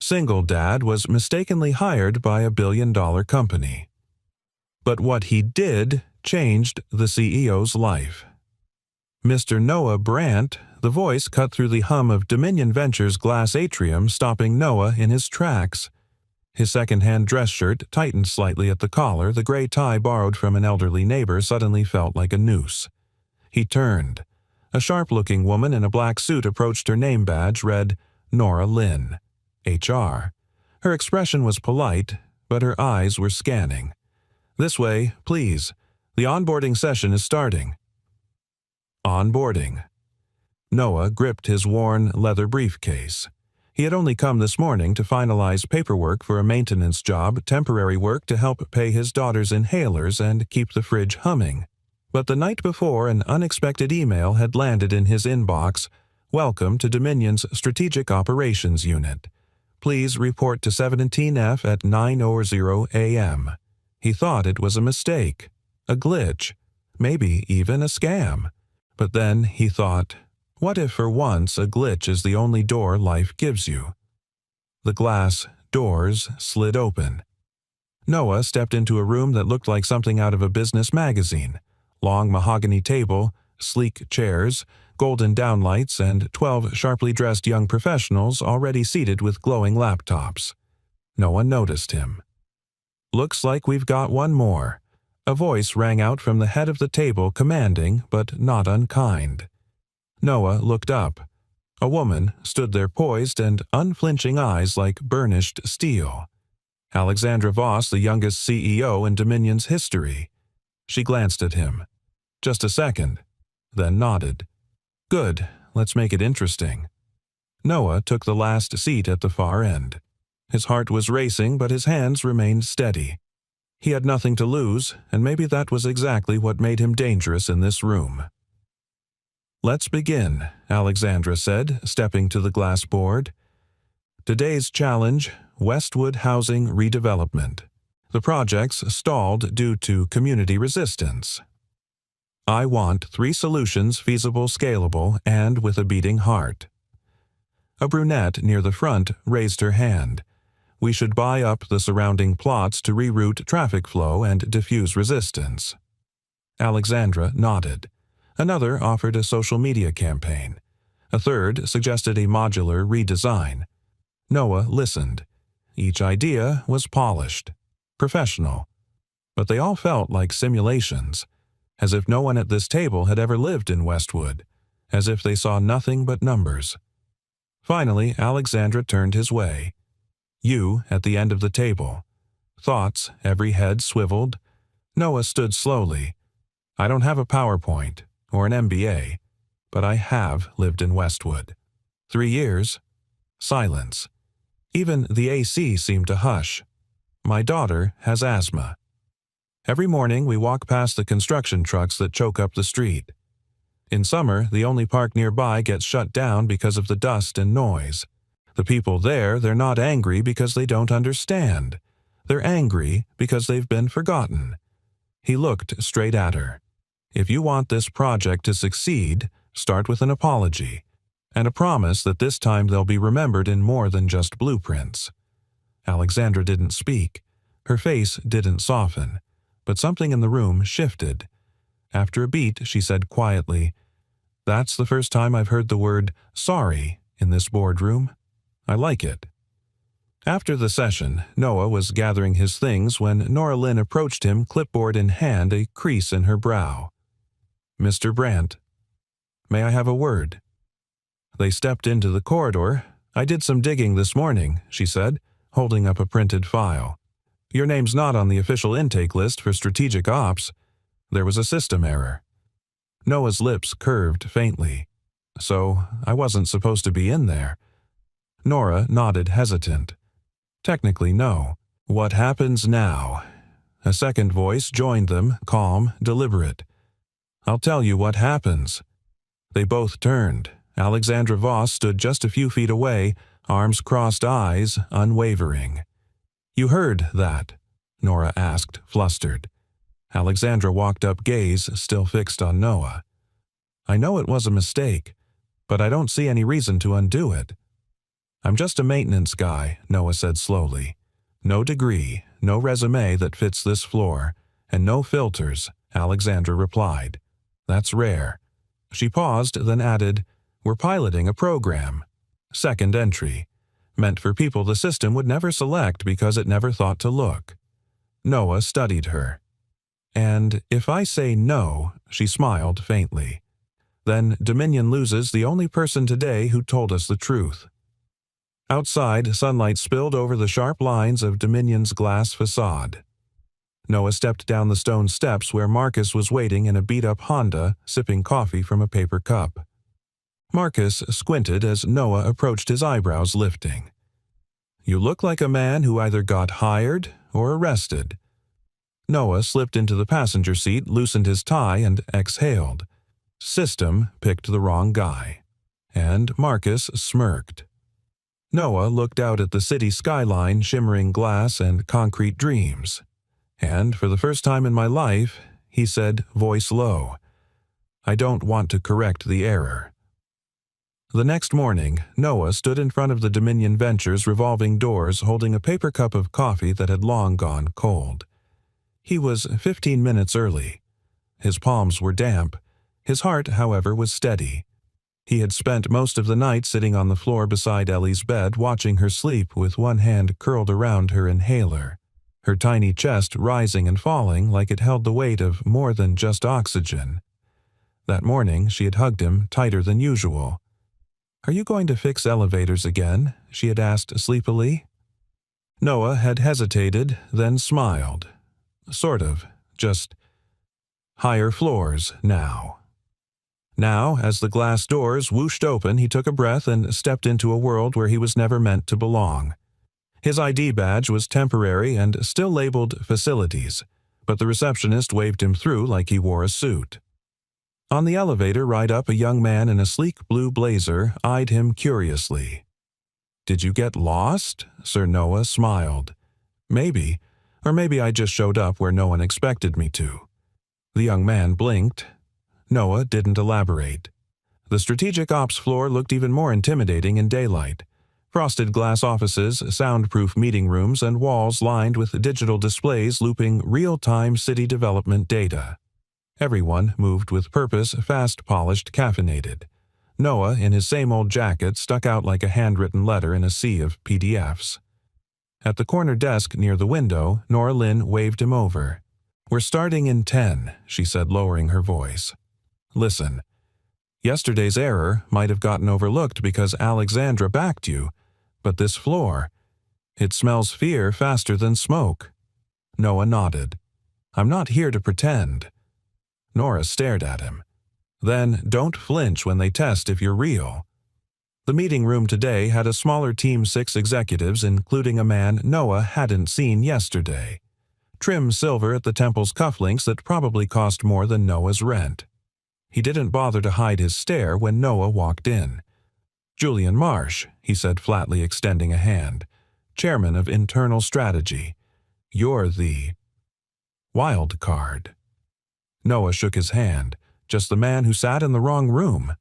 Single dad was mistakenly hired by a billion-dollar company. But what he did changed the CEO's life. Mr. Noah Brandt, the voice cut through the hum of Dominion Ventures' glass atrium, stopping Noah in his tracks. His second-hand dress shirt tightened slightly at the collar. The gray tie borrowed from an elderly neighbor suddenly felt like a noose. He turned. A sharp-looking woman in a black suit approached. Her name badge read Nora Lynn, HR. Her expression was polite, but her eyes were scanning. "This way, please. The onboarding session is starting." Onboarding. Noah gripped his worn leather briefcase. He had only come this morning to finalize paperwork for a maintenance job, temporary work to help pay his daughter's inhalers and keep the fridge humming. But the night before, an unexpected email had landed in his inbox. "Welcome to Dominion's Strategic Operations Unit. Please report to 17F at 9:00 a.m. He thought it was a mistake, a glitch, maybe even a scam. But then he thought, what if for once a glitch is the only door life gives you? The glass doors slid open. Noah stepped into a room that looked like something out of a business magazine. Long mahogany table, sleek chairs, golden downlights, and 12 sharply dressed young professionals already seated with glowing laptops. No one noticed him. "Looks like we've got one more." A voice rang out from the head of the table, commanding but not unkind. Noah looked up. A woman stood there, poised and unflinching eyes like burnished steel. Alexandra Voss, the youngest CEO in Dominion's history. She glanced at him. Just a second, then nodded. "Good, let's make it interesting." Noah took the last seat at the far end. His heart was racing, but his hands remained steady. He had nothing to lose, and maybe that was exactly what made him dangerous in this room. "Let's begin," Alexandra said, stepping to the glass board. "Today's challenge, Westwood Housing Redevelopment. The project's stalled due to community resistance. I want 3 solutions feasible, scalable, and with a beating heart." A brunette near the front raised her hand. "We should buy up the surrounding plots to reroute traffic flow and diffuse resistance." Alexandra nodded. Another offered a social media campaign. A third suggested a modular redesign. Noah listened. Each idea was polished, professional, but they all felt like simulations, as if no one at this table had ever lived in Westwood, as if they saw nothing but numbers. Finally, Alexandra turned his way. You at the end of the table. Thoughts, every head swiveled. Noah stood slowly. "I don't have a PowerPoint or an MBA, but I have lived in Westwood. 3 years. Silence. Even the AC seemed to hush. My daughter has asthma. Every morning we walk past the construction trucks that choke up the street. In summer, the only park nearby gets shut down because of the dust and noise. The people there, they're not angry because they don't understand. They're angry because they've been forgotten." He looked straight at her. "If you want this project to succeed, start with an apology, and a promise that this time they'll be remembered in more than just blueprints." Alexandra didn't speak. Her face didn't soften, but something in the room shifted. After a beat, she said quietly, "That's the first time I've heard the word sorry in this boardroom. I like it." After the session, Noah was gathering his things when Nora Lynn approached him, clipboard in hand, a crease in her brow. "Mr. Brandt, may I have a word?" They stepped into the corridor. "I did some digging this morning," she said, holding up a printed file. "Your name's not on the official intake list for strategic ops. There was a system error." Noah's lips curved faintly. "So I wasn't supposed to be in there?" Nora nodded, hesitant. "Technically, no. What happens now?" A second voice joined them, calm, deliberate. "I'll tell you what happens." They both turned. Alexandra Voss stood just a few feet away, arms crossed, eyes unwavering. "You heard that?" Nora asked, flustered. Alexandra walked up, gaze still fixed on Noah. "I know it was a mistake, but I don't see any reason to undo it." "I'm just a maintenance guy," Noah said slowly. "No degree, no resume that fits this floor, and no filters," Alexandra replied. "That's rare." She paused, then added, "We're piloting a program. Second entry. Meant for people the system would never select because it never thought to look." Noah studied her. "And if I say no," she smiled faintly, "then Dominion loses the only person today who told us the truth." Outside, sunlight spilled over the sharp lines of Dominion's glass facade. Noah stepped down the stone steps where Marcus was waiting in a beat-up Honda, sipping coffee from a paper cup. Marcus squinted as Noah approached, his eyebrows lifting. "You look like a man who either got hired or arrested." Noah slipped into the passenger seat, loosened his tie, and exhaled. System picked the wrong guy. And Marcus smirked. Noah looked out at the city skyline, shimmering glass and concrete dreams. And for the first time in my life, he said, voice low, "I don't want to correct the error." The next morning, Noah stood in front of the Dominion Ventures revolving doors holding a paper cup of coffee that had long gone cold. He was 15 minutes early. His palms were damp. His heart, however, was steady. He had spent most of the night sitting on the floor beside Ellie's bed, watching her sleep with one hand curled around her inhaler, her tiny chest rising and falling like it held the weight of more than just oxygen. That morning, she had hugged him tighter than usual. "Are you going to fix elevators again?" she had asked sleepily. Noah had hesitated, then smiled. Sort of, just higher floors now. Now, as the glass doors whooshed open, he took a breath and stepped into a world where he was never meant to belong. His ID badge was temporary and still labeled facilities, but the receptionist waved him through like he wore a suit. On the elevator ride up, a young man in a sleek blue blazer eyed him curiously. "Did you get lost?" Sir Noah smiled. "Maybe, or maybe I just showed up where no one expected me to." The young man blinked. Noah didn't elaborate. The strategic ops floor looked even more intimidating in daylight. Frosted glass offices, soundproof meeting rooms, and walls lined with digital displays looping real-time city development data. Everyone moved with purpose, fast-polished, caffeinated. Noah, in his same old jacket, stuck out like a handwritten letter in a sea of PDFs. At the corner desk near the window, Nora Lynn waved him over. "We're starting in 10, she said, lowering her voice. "Listen, yesterday's error might have gotten overlooked because Alexandra backed you, but this floor, it smells fear faster than smoke." Noah nodded. "I'm not here to pretend." Nora stared at him. "Then don't flinch when they test if you're real." The meeting room today had a smaller team, 6 executives, including a man Noah hadn't seen yesterday. Trim silver at the temple's cufflinks that probably cost more than Noah's rent. He didn't bother to hide his stare when Noah walked in. "Julian Marsh," he said flatly, extending a hand. "Chairman of Internal Strategy. You're the wild card." Noah shook his hand. "Just the man who sat in the wrong room."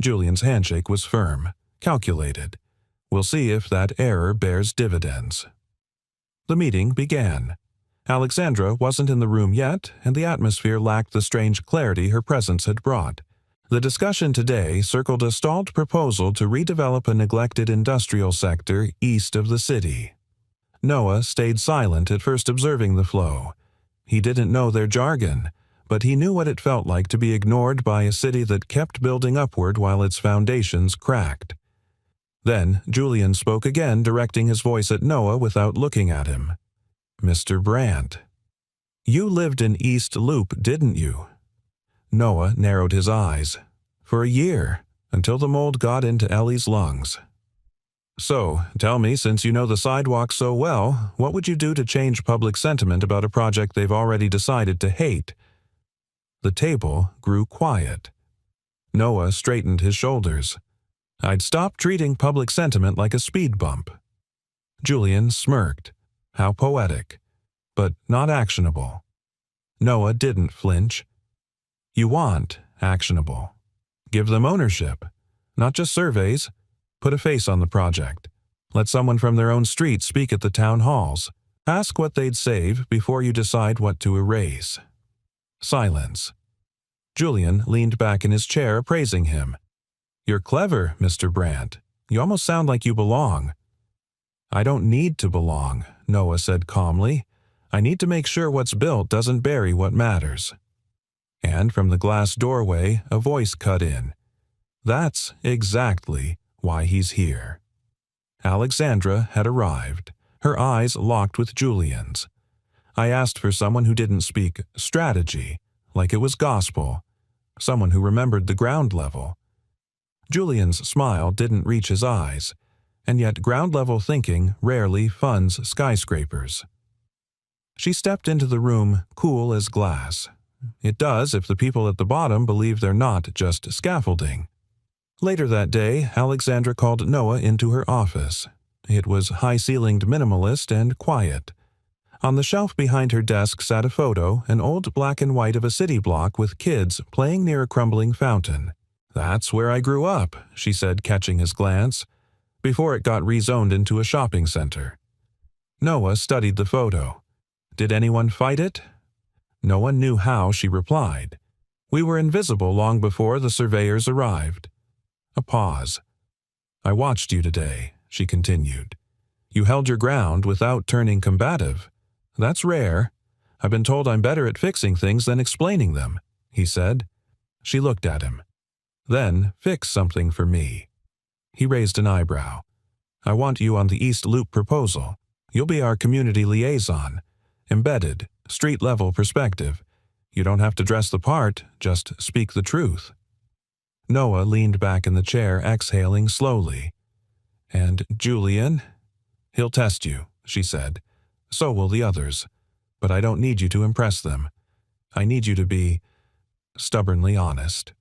Julian's handshake was firm, calculated. "We'll see if that error bears dividends." The meeting began. Alexandra wasn't in the room yet, and the atmosphere lacked the strange clarity her presence had brought. The discussion today circled a stalled proposal to redevelop a neglected industrial sector east of the city. Noah stayed silent at first, observing the flow. He didn't know their jargon, but he knew what it felt like to be ignored by a city that kept building upward while its foundations cracked. Then Julian spoke again, directing his voice at Noah without looking at him. "Mr. Brandt, you lived in East Loop, didn't you?" Noah narrowed his eyes. "For a year, until the mold got into Ellie's lungs." "So, tell me, since you know the sidewalk so well, what would you do to change public sentiment about a project they've already decided to hate?" The table grew quiet. Noah straightened his shoulders. "I'd stop treating public sentiment like a speed bump." Julian smirked. How poetic, but not actionable. Noah didn't flinch. "You want actionable. Give them ownership, not just surveys. Put a face on the project. Let someone from their own street speak at the town halls. Ask what they'd save before you decide what to erase. Silence. Julian leaned back in his chair, praising him. "You're clever, Mr. Brandt. You almost sound like you belong." "I don't need to belong," Noah said calmly. "I need to make sure what's built doesn't bury what matters." And from the glass doorway, a voice cut in. "That's exactly why he's here." Alexandra had arrived, her eyes locked with Julian's. "I asked for someone who didn't speak strategy, like it was gospel. Someone who remembered the ground level." Julian's smile didn't reach his eyes, and yet ground-level thinking rarely funds skyscrapers. She stepped into the room cool as glass. It does if the people at the bottom believe they're not just scaffolding. Later that day, Alexandra called Noah into her office. It was high-ceilinged, minimalist, and quiet. On the shelf behind her desk sat a photo, an old black and white of a city block with kids playing near a crumbling fountain. "That's where I grew up," she said, catching his glance, before it got rezoned into a shopping center. Noah studied the photo. "Did anyone fight it?" No one knew how, she replied. "We were invisible long before the surveyors arrived." A pause. "I watched you today," she continued. "You held your ground without turning combative. That's rare. I've been told I'm better at fixing things than explaining them," he said. She looked at him. "Then fix something for me." He raised an eyebrow. "I want you on the East Loop proposal. You'll be our community liaison. Embedded, street-level perspective. You don't have to dress the part, just speak the truth." Noah leaned back in the chair, exhaling slowly. "And Julian?" "He'll test you," she said. "So will the others. But I don't need you to impress them. I need you to be stubbornly honest."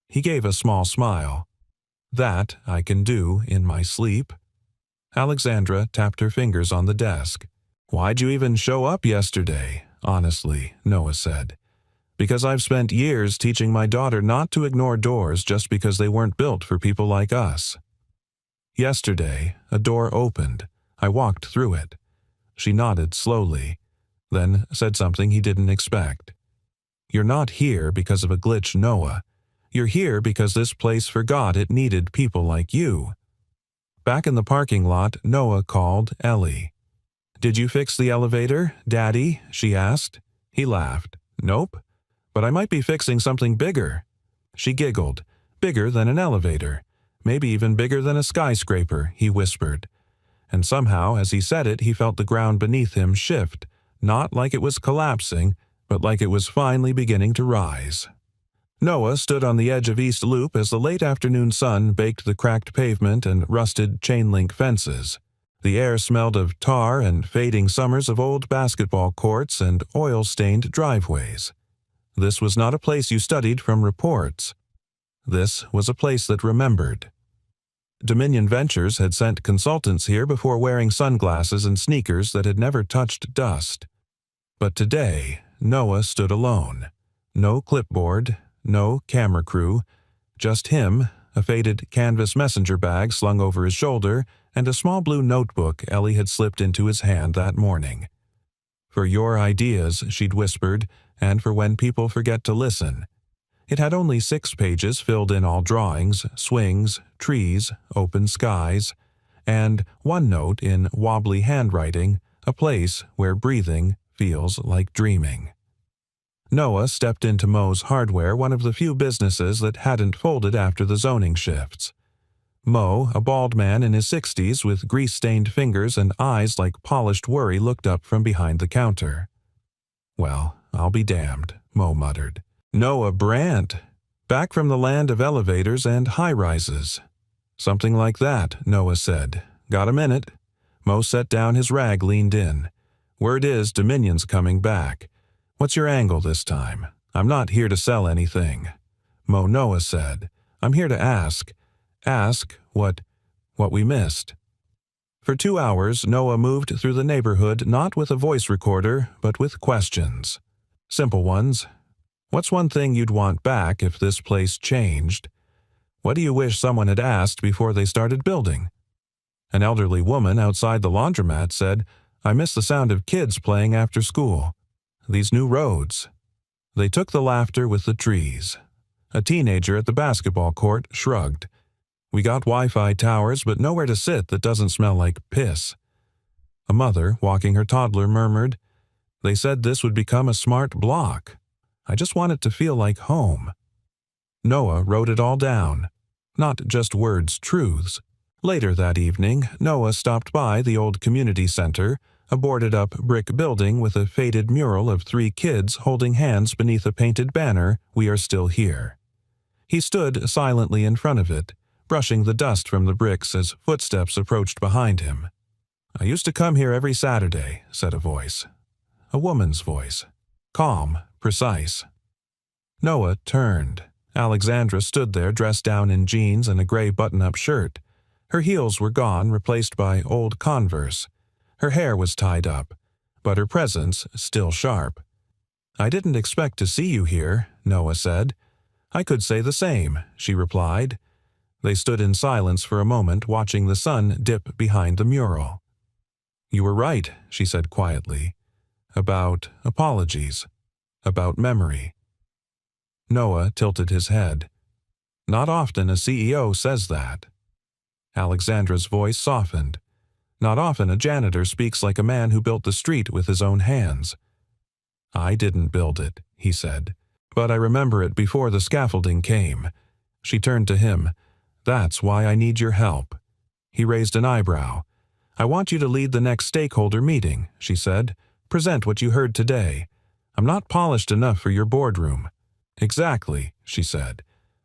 He gave a small smile. "That I can do in my sleep." Alexandra tapped her fingers on the desk. "Why'd you even show up yesterday?" "Honestly," Noah said. "Because I've spent years teaching my daughter not to ignore doors just because they weren't built for people like us." "Yesterday, a door opened. I walked through it." She nodded slowly, then said something he didn't expect. "You're not here because of a glitch, Noah. You're here because this place forgot it needed people like you." Back in the parking lot, Noah called Ellie. "Did you fix the elevator, Daddy?" she asked. He laughed. "Nope. But I might be fixing something bigger." She giggled. "Bigger than an elevator. Maybe even bigger than a skyscraper," he whispered. And somehow, as he said it, he felt the ground beneath him shift, not like it was collapsing, but like it was finally beginning to rise. Noah stood on the edge of East Loop as the late afternoon sun baked the cracked pavement and rusted chain-link fences. The air smelled of tar and fading summers of old basketball courts and oil-stained driveways. This was not a place you studied from reports. This was a place that remembered. Dominion Ventures had sent consultants here before wearing sunglasses and sneakers that had never touched dust. But today, Noah stood alone. No clipboard, no camera crew, just him, a faded canvas messenger bag slung over his shoulder, and a small blue notebook Ellie had slipped into his hand that morning. "For your ideas," she'd whispered, "and for when people forget to listen." It had only 6 pages filled in all drawings, swings, trees, open skies, and one note in wobbly handwriting, a place where breathing feels like dreaming. Noah stepped into Mo's Hardware, one of the few businesses that hadn't folded after the zoning shifts. Mo, a bald man in his 60s with grease-stained fingers and eyes like polished worry, looked up from behind the counter. "Well, I'll be damned," Mo muttered. "Noah Brandt, back from the land of elevators and high-rises." "Something like that," Noah said. "Got a minute?" Mo set down his rag, leaned in. "Word is Dominion's coming back. What's your angle this time? I'm not here to sell anything." Noah said. "I'm here to ask. Ask what we missed." For 2 hours, Noah moved through the neighborhood not with a voice recorder, but with questions. Simple ones. What's one thing you'd want back if this place changed? What do you wish someone had asked before they started building? An elderly woman outside the laundromat said, I miss the sound of kids playing after school. These new roads. They took the laughter with the trees. A teenager at the basketball court shrugged. We got Wi-Fi towers, but nowhere to sit that doesn't smell like piss. A mother, walking her toddler, murmured, They said this would become a smart block. I just want it to feel like home. Noah wrote it all down. Not just words, truths. Later that evening, Noah stopped by the old community center, a boarded-up brick building with a faded mural of 3 kids holding hands beneath a painted banner, We Are Still Here. He stood silently in front of it, brushing the dust from the bricks as footsteps approached behind him. I used to come here every Saturday, said a voice. A woman's voice. Calm, precise. Noah turned. Alexandra stood there dressed down in jeans and a gray button-up shirt. Her heels were gone, replaced by old Converse. Her hair was tied up, but her presence still sharp. I didn't expect to see you here, Noah said. I could say the same, she replied. They stood in silence for a moment, watching the sun dip behind the mural. You were right, she said quietly. About apologies. About memory. Noah tilted his head. Not often a CEO says that. Alexandra's voice softened. Not often a janitor speaks like a man who built the street with his own hands. I didn't build it, he said, but I remember it before the scaffolding came. She turned to him. That's why I need your help. He raised an eyebrow. I want you to lead the next stakeholder meeting, she said. Present what you heard today. I'm not polished enough for your boardroom. Exactly, she said.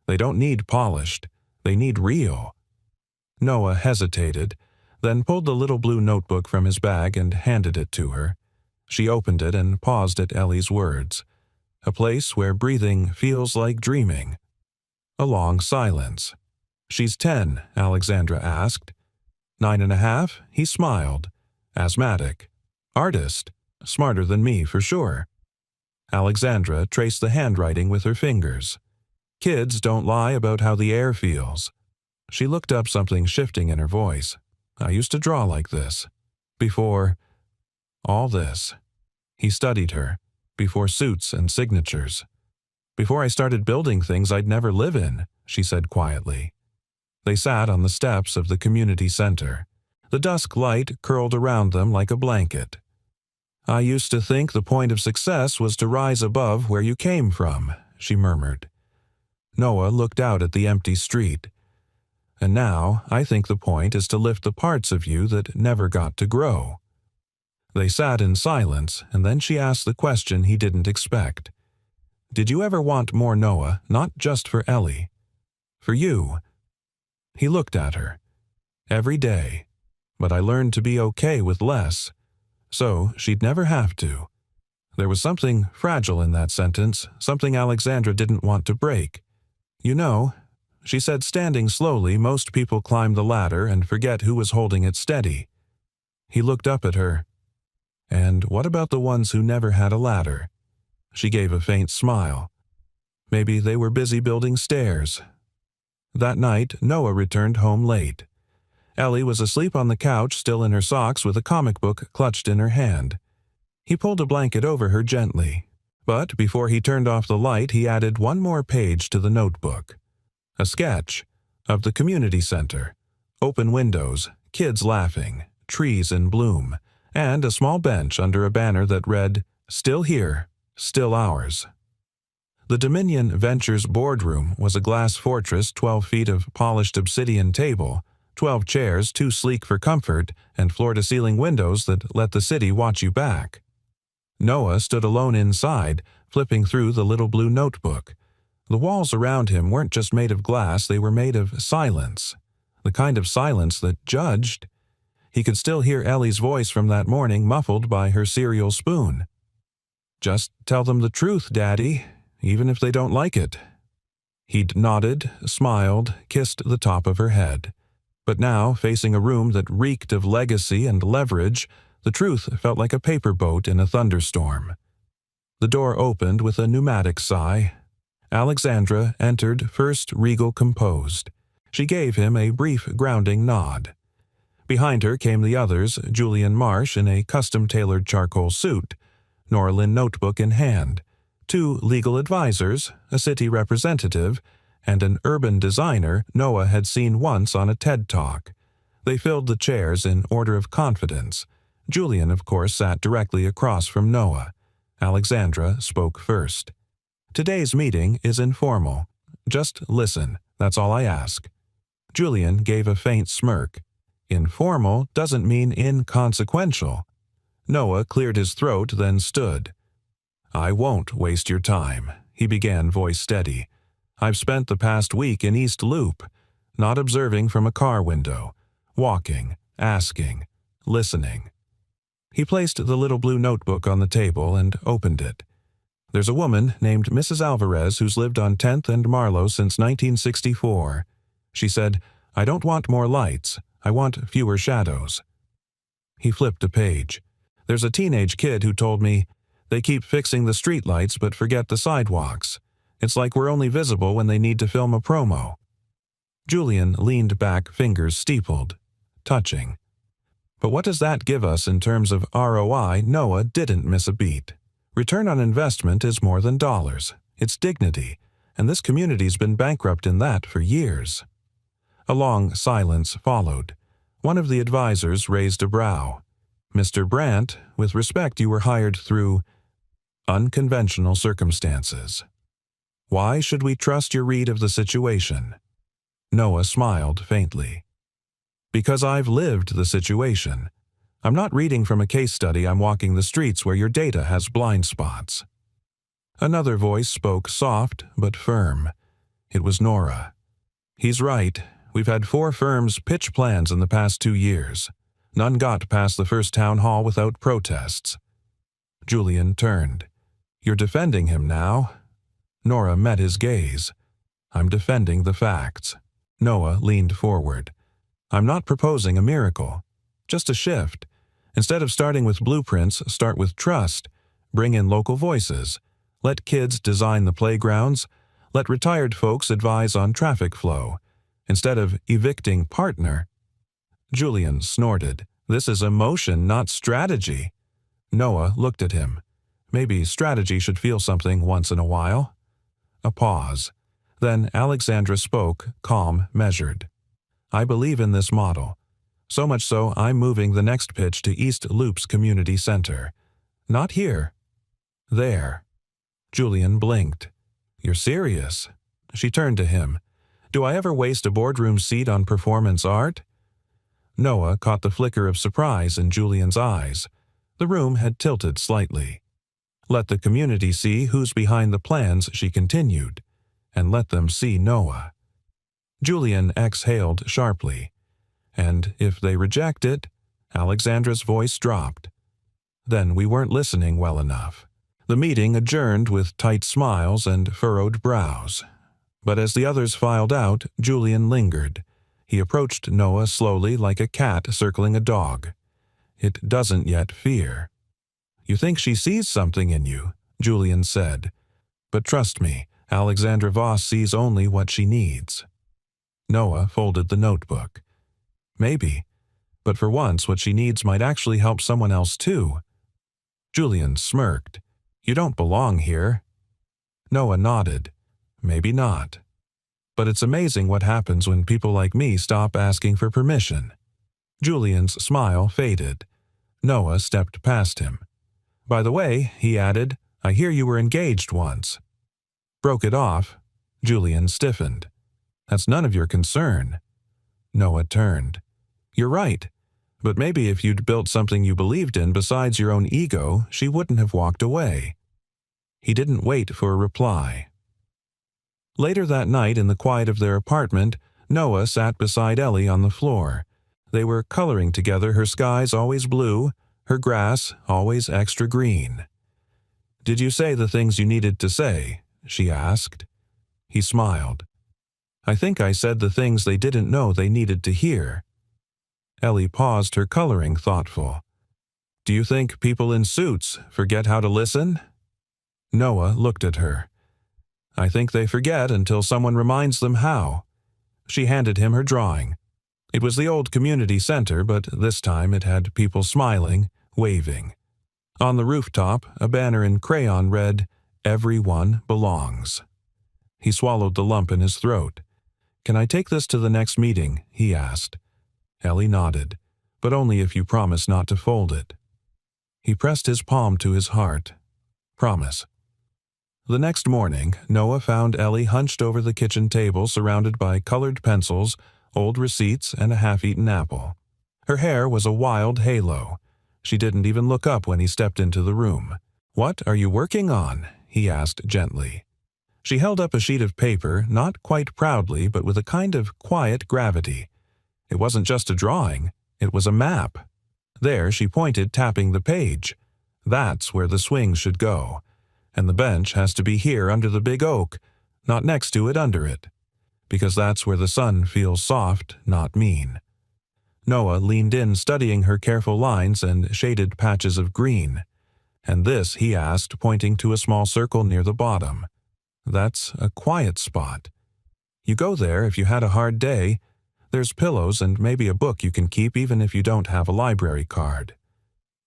They don't need polished. They need real. Noah hesitated, then pulled the little blue notebook from his bag and handed it to her. She opened it and paused at Ellie's words. A place where breathing feels like dreaming. A long silence. She's 10, Alexandra asked. 9.5, he smiled. Asthmatic. Artist. Smarter than me, for sure. Alexandra traced the handwriting with her fingers. Kids don't lie about how the air feels. She looked up, something shifting in her voice. I used to draw like this. Before all this. He studied her. Before suits and signatures. Before I started building things I'd never live in, she said quietly. They sat on the steps of the community center. The dusk light curled around them like a blanket. I used to think the point of success was to rise above where you came from, she murmured. Noah looked out at the empty street. And now I think the point is to lift the parts of you that never got to grow. They sat in silence, and then she asked the question he didn't expect. Did you ever want more, Noah, not just for Ellie? For you? He looked at her. Every day. But I learned to be okay with less. So she'd never have to. There was something fragile in that sentence, something Alexandra didn't want to break. You know, she said, standing slowly, most people climb the ladder and forget who was holding it steady. He looked up at her. And what about the ones who never had a ladder? She gave a faint smile. Maybe they were busy building stairs. That night, Noah returned home late. Ellie was asleep on the couch, still in her socks, with a comic book clutched in her hand. He pulled a blanket over her gently. But before he turned off the light, he added one more page to the notebook. A sketch of the community center. Open windows, kids laughing, trees in bloom, and a small bench under a banner that read, Still Here, Still Ours. The Dominion Ventures boardroom was a glass fortress, 12 feet of polished obsidian table, 12 chairs too sleek for comfort, and floor-to-ceiling windows that let the city watch you back. Noah stood alone inside, flipping through the little blue notebook. The walls around him weren't just made of glass, they were made of silence. The kind of silence that judged. He could still hear Ellie's voice from that morning, muffled by her cereal spoon. Just tell them the truth, Daddy, even if they don't like it. He'd nodded, smiled, kissed the top of her head. But now, facing a room that reeked of legacy and leverage, the truth felt like a paper boat in a thunderstorm. The door opened with a pneumatic sigh. Alexandra entered first regal composed. She gave him a brief grounding nod. Behind her came the others, Julian Marsh in a custom-tailored charcoal suit, Nora Lynn notebook in hand, two legal advisors, a city representative, and an urban designer Noah had seen once on a TED Talk. They filled the chairs in order of confidence. Julian, of course, sat directly across from Noah. Alexandra spoke first. "Today's meeting is informal. Just listen, that's all I ask." Julian gave a faint smirk. Informal doesn't mean inconsequential. Noah cleared his throat, then stood. "I won't waste your time," he began, voice steady. "I've spent the past week in East Loop, not observing from a car window, walking, asking, listening." He placed the little blue notebook on the table and opened it. "There's a woman named Mrs. Alvarez who's lived on 10th and Marlowe since 1964. She said, 'I don't want more lights. I want fewer shadows.'" He flipped a page. "There's a teenage kid who told me, 'They keep fixing the streetlights but forget the sidewalks. It's like we're only visible when they need to film a promo.'" Julian leaned back, fingers steepled. Touching. But what does that give us in terms of ROI? Noah didn't miss a beat. Return on investment is more than dollars. It's dignity, and this community's been bankrupt in that for years. A long silence followed. One of the advisors raised a brow. "Mr. Brandt, with respect, you were hired through unconventional circumstances. Why should we trust your read of the situation?" Noah smiled faintly. "Because I've lived the situation. I'm not reading from a case study. I'm walking the streets where your data has blind spots." Another voice spoke, soft but firm. It was Nora. "He's right. We've had 4 firms pitch plans in the past 2 years. None got past the first town hall without protests." Julian turned. "You're defending him now?" Nora met his gaze. "I'm defending the facts." Noah leaned forward. "I'm not proposing a miracle. Just a shift. Instead of starting with blueprints, start with trust. Bring in local voices. Let kids design the playgrounds. Let retired folks advise on traffic flow. Instead of evicting partner." Julian snorted. "This is emotion, not strategy." Noah looked at him. Maybe strategy should feel something once in a while. A pause. Then Alexandra spoke, calm, measured. "I believe in this model. So much so I'm moving the next pitch to East Loop's community center. Not here. There." Julian blinked. "You're serious?" She turned to him. "Do I ever waste a boardroom seat on performance art?" Noah caught the flicker of surprise in Julian's eyes. The room had tilted slightly. "Let the community see who's behind the plans," she continued, "and let them see Noah." Julian exhaled sharply. "And if they reject it?" Alexandra's voice dropped. Then we weren't listening well enough. The meeting adjourned with tight smiles and furrowed brows. But as the others filed out, Julian lingered. He approached Noah slowly, like a cat circling a dog. "It doesn't yet fear." "You think she sees something in you," Julian said. "But trust me, Alexandra Voss sees only what she needs." Noah folded the notebook. "Maybe. But for once, what she needs might actually help someone else too." Julian smirked. "You don't belong here." Noah nodded. "Maybe not. But it's amazing what happens when people like me stop asking for permission." Julian's smile faded. Noah stepped past him. "By the way," he added, "I hear you were engaged once." "Broke it off." Julian stiffened. "That's none of your concern." Noah turned. "You're right. But maybe if you'd built something you believed in besides your own ego, she wouldn't have walked away." He didn't wait for a reply. Later that night, in the quiet of their apartment, Noah sat beside Ellie on the floor. They were coloring together, her skies always blue, her grass always extra green. "Did you say the things you needed to say?" she asked. He smiled. "I think I said the things they didn't know they needed to hear." Ellie paused, her coloring thoughtful. "Do you think people in suits forget how to listen?" Noah looked at her. I think they forget until someone reminds them how. She handed him her drawing. It was the old community center, but this time it had people smiling, waving. On the rooftop, a banner in crayon read, "Everyone belongs." He swallowed the lump in his throat. "Can I take this to the next meeting?" he asked. Ellie nodded, "But only if you promise not to fold it." He pressed his palm to his heart. "Promise." The next morning, Noah found Ellie hunched over the kitchen table surrounded by colored pencils, old receipts, and a half-eaten apple. Her hair was a wild halo. She didn't even look up when he stepped into the room. "What are you working on?" he asked gently. She held up a sheet of paper, not quite proudly, but with a kind of quiet gravity. It wasn't just a drawing, it was a map. There she pointed, tapping the page. "That's where the swings should go. And the bench has to be here under the big oak, not next to it, under it. Because that's where the sun feels soft, not mean." Noah leaned in, studying her careful lines and shaded patches of green. "And this," he asked, pointing to a small circle near the bottom. "That's a quiet spot. You go there if you had a hard day. There's pillows and maybe a book you can keep even if you don't have a library card."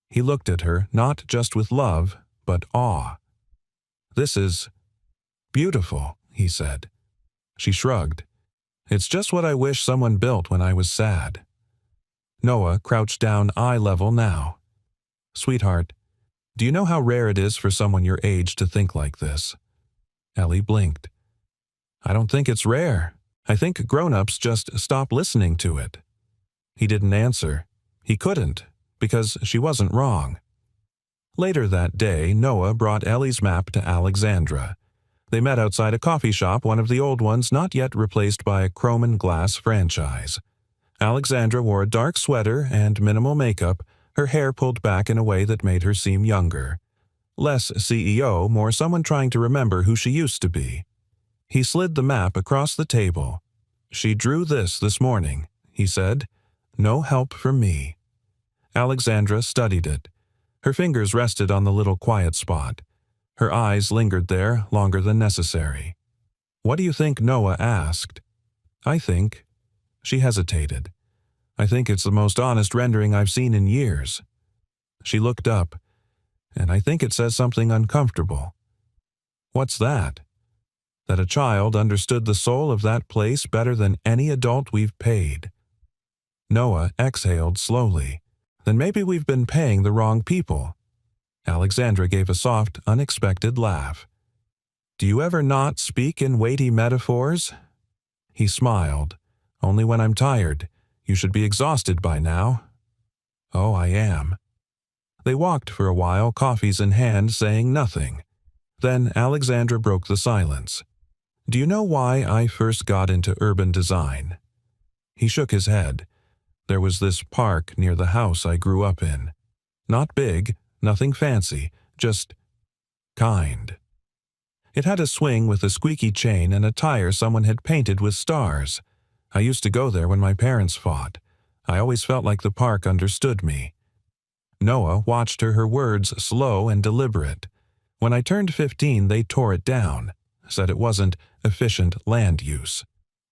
He looked at her, not just with love, but awe. "This is beautiful," he said. She shrugged. "It's just what I wish someone built when I was sad." Noah crouched down eye level now. "Sweetheart, do you know how rare it is for someone your age to think like this?" Ellie blinked. "I don't think it's rare. I think grown-ups just stop listening to it." He didn't answer. He couldn't, because she wasn't wrong. Later that day, Noah brought Ellie's map to Alexandra. They met outside a coffee shop, one of the old ones not yet replaced by a chrome and glass franchise. Alexandra wore a dark sweater and minimal makeup, her hair pulled back in a way that made her seem younger. Less CEO, more someone trying to remember who she used to be. He slid the map across the table. "She drew this morning," he said. "No help from me." Alexandra studied it. Her fingers rested on the little quiet spot. Her eyes lingered there longer than necessary. "What do you think?" Noah asked. "I think—" She hesitated. "I think it's the most honest rendering I've seen in years." She looked up. "And I think it says something uncomfortable." "What's that?" "That a child understood the soul of that place better than any adult we've paid." Noah exhaled slowly. "Then maybe we've been paying the wrong people." Alexandra gave a soft, unexpected laugh. "Do you ever not speak in weighty metaphors?" He smiled. "Only when I'm tired. You should be exhausted by now." "Oh, I am." They walked for a while, coffees in hand, saying nothing. Then Alexandra broke the silence. "Do you know why I first got into urban design?" He shook his head. "There was this park near the house I grew up in. Not big, nothing fancy, just kind. It had a swing with a squeaky chain and a tire someone had painted with stars. I used to go there when my parents fought. I always felt like the park understood me." Noah watched her words slow and deliberate. "When I turned 15, they tore it down, said it wasn't efficient land use."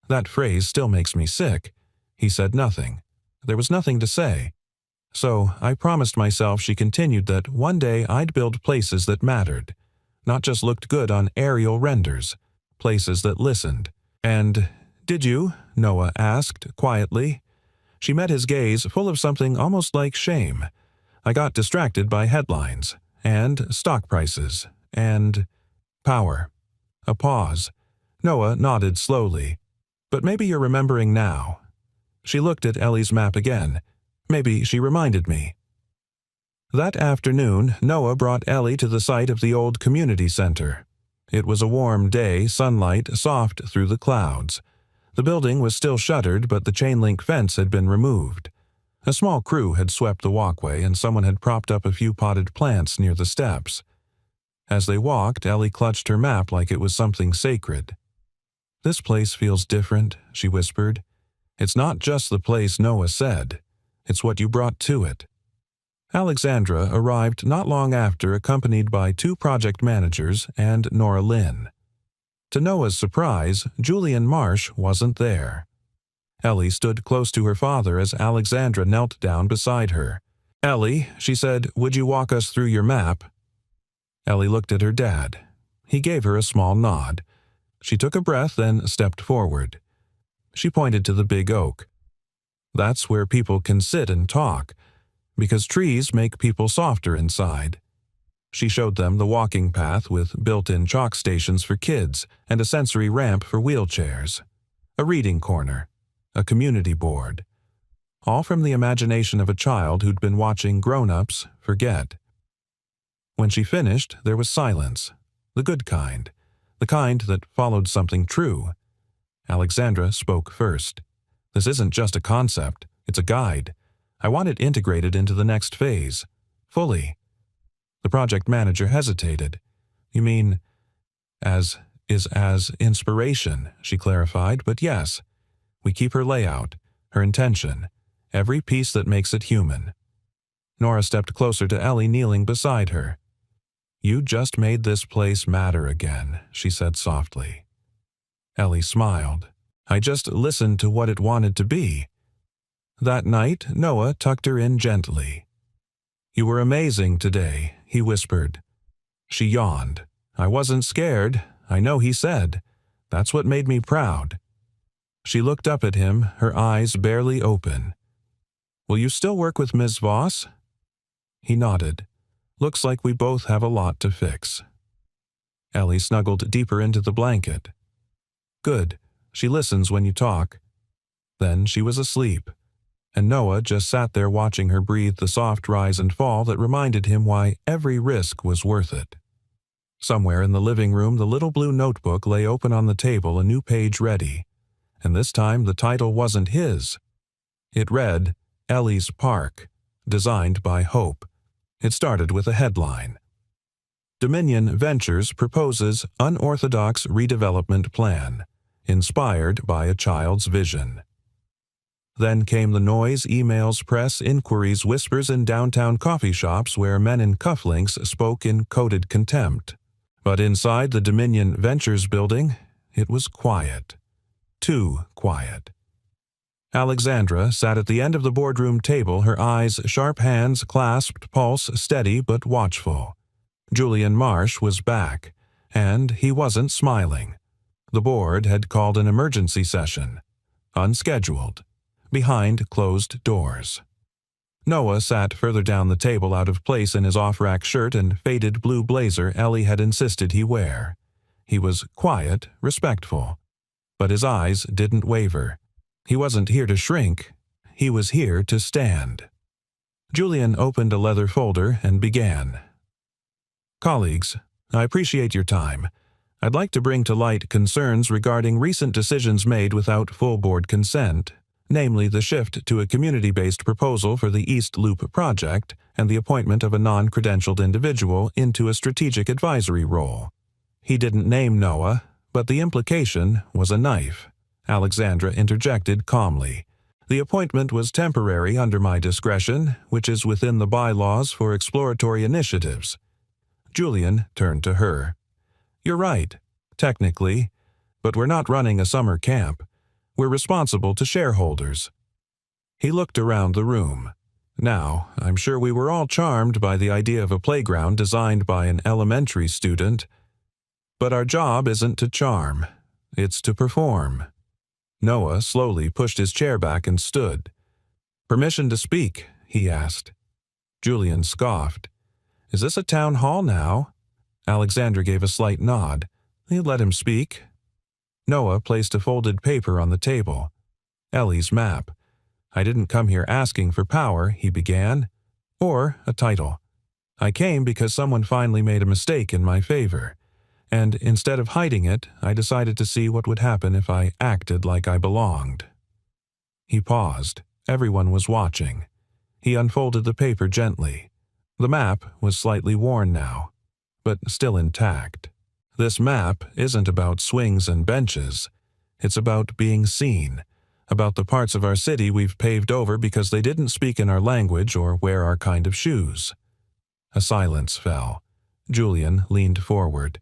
That phrase still makes me sick. He said nothing. There was nothing to say. "So I promised myself," she continued, "that one day I'd build places that mattered. Not just looked good on aerial renders. Places that listened." "And did you?" Noah asked quietly. She met his gaze, full of something almost like shame. "I got distracted by headlines, and stock prices, and power." A pause. Noah nodded slowly. "But maybe you're remembering now." She looked at Ellie's map again. "Maybe she reminded me." That afternoon, Noah brought Ellie to the site of the old community center. It was a warm day, sunlight soft through the clouds. The building was still shuttered, but the chain-link fence had been removed. A small crew had swept the walkway, and someone had propped up a few potted plants near the steps. As they walked, Ellie clutched her map like it was something sacred. "This place feels different," she whispered. "It's not just the place Noah said. It's what you brought to it." Alexandra arrived not long after, accompanied by 2 project managers and Nora Lynn. To Noah's surprise, Julian Marsh wasn't there. Ellie stood close to her father as Alexandra knelt down beside her. "Ellie," she said, "would you walk us through your map?" Ellie looked at her dad. He gave her a small nod. She took a breath, then stepped forward. She pointed to the big oak. "That's where people can sit and talk, because trees make people softer inside." She showed them the walking path with built-in chalk stations for kids and a sensory ramp for wheelchairs, a reading corner, a community board, all from the imagination of a child who'd been watching grown-ups forget. When she finished, there was silence, the good kind, the kind that followed something true. Alexandra spoke first. "This isn't just a concept, it's a guide. I want it integrated into the next phase, fully." The project manager hesitated. "You mean, as inspiration," she clarified, "but yes. We keep her layout, her intention, every piece that makes it human." Nora stepped closer to Ellie, kneeling beside her. "You just made this place matter again," she said softly. Ellie smiled. "I just listened to what it wanted to be." That night, Noah tucked her in gently. "You were amazing today," he whispered. She yawned. "I wasn't scared. I know he said. That's what made me proud." She looked up at him, her eyes barely open. "Will you still work with Ms. Voss?" He nodded. "Looks like we both have a lot to fix." Ellie snuggled deeper into the blanket. "Good. She listens when you talk." Then she was asleep, and Noah just sat there watching her breathe the soft rise and fall that reminded him why every risk was worth it. Somewhere in the living room, the little blue notebook lay open on the table, a new page ready. And this time the title wasn't his. It read, "Ellie's Park, designed by Hope." It started with a headline. "Dominion Ventures proposes unorthodox redevelopment plan, inspired by a child's vision." Then came the noise, emails, press, inquiries, whispers in downtown coffee shops where men in cufflinks spoke in coded contempt. But inside the Dominion Ventures building, it was quiet. Too quiet. Alexandra sat at the end of the boardroom table, her eyes sharp, hands clasped, pulse steady but watchful. Julian Marsh was back, and he wasn't smiling. The board had called an emergency session. Unscheduled. Behind closed doors. Noah sat further down the table, out of place in his off-rack shirt and faded blue blazer Ellie had insisted he wear. He was quiet, respectful. But his eyes didn't waver. He wasn't here to shrink. He was here to stand. Julian opened a leather folder and began. "Colleagues, I appreciate your time. I'd like to bring to light concerns regarding recent decisions made without full board consent, namely the shift to a community-based proposal for the East Loop project and the appointment of a non-credentialed individual into a strategic advisory role." He didn't name Noah, but the implication was a knife. Alexandra interjected calmly. "The appointment was temporary under my discretion, which is within the bylaws for exploratory initiatives." Julian turned to her. "You're right, technically, but we're not running a summer camp. We're responsible to shareholders." He looked around the room. "Now, I'm sure we were all charmed by the idea of a playground designed by an elementary student. But our job isn't to charm. It's to perform." Noah slowly pushed his chair back and stood. "Permission to speak?" he asked. Julian scoffed. "Is this a town hall now?" Alexandra gave a slight nod. He let him speak. Noah placed a folded paper on the table. "Ellie's map. I didn't come here asking for power," he began, "or a title. I came because someone finally made a mistake in my favor. And instead of hiding it, I decided to see what would happen if I acted like I belonged." He paused. Everyone was watching. He unfolded the paper gently. The map was slightly worn now, but still intact. This map isn't about swings and benches. It's about being seen, about the parts of our city we've paved over because they didn't speak in our language or wear our kind of shoes. A silence fell. Julian leaned forward.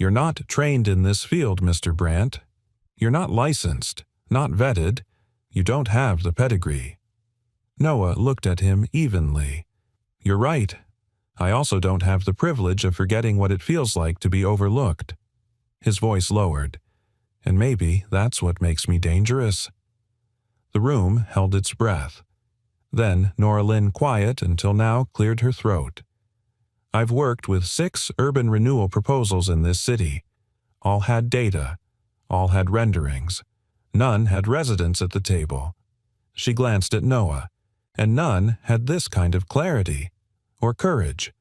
You're not trained in this field, Mr. Brandt. You're not licensed, not vetted. You don't have the pedigree. Noah looked at him evenly. You're right. I also don't have the privilege of forgetting what it feels like to be overlooked. His voice lowered. And maybe that's what makes me dangerous. The room held its breath. Then Nora Lynn, quiet until now, cleared her throat. I've worked with 6 urban renewal proposals in this city. All had data. All had renderings. None had residents at the table. She glanced at Noah, and none had this kind of clarity or courage.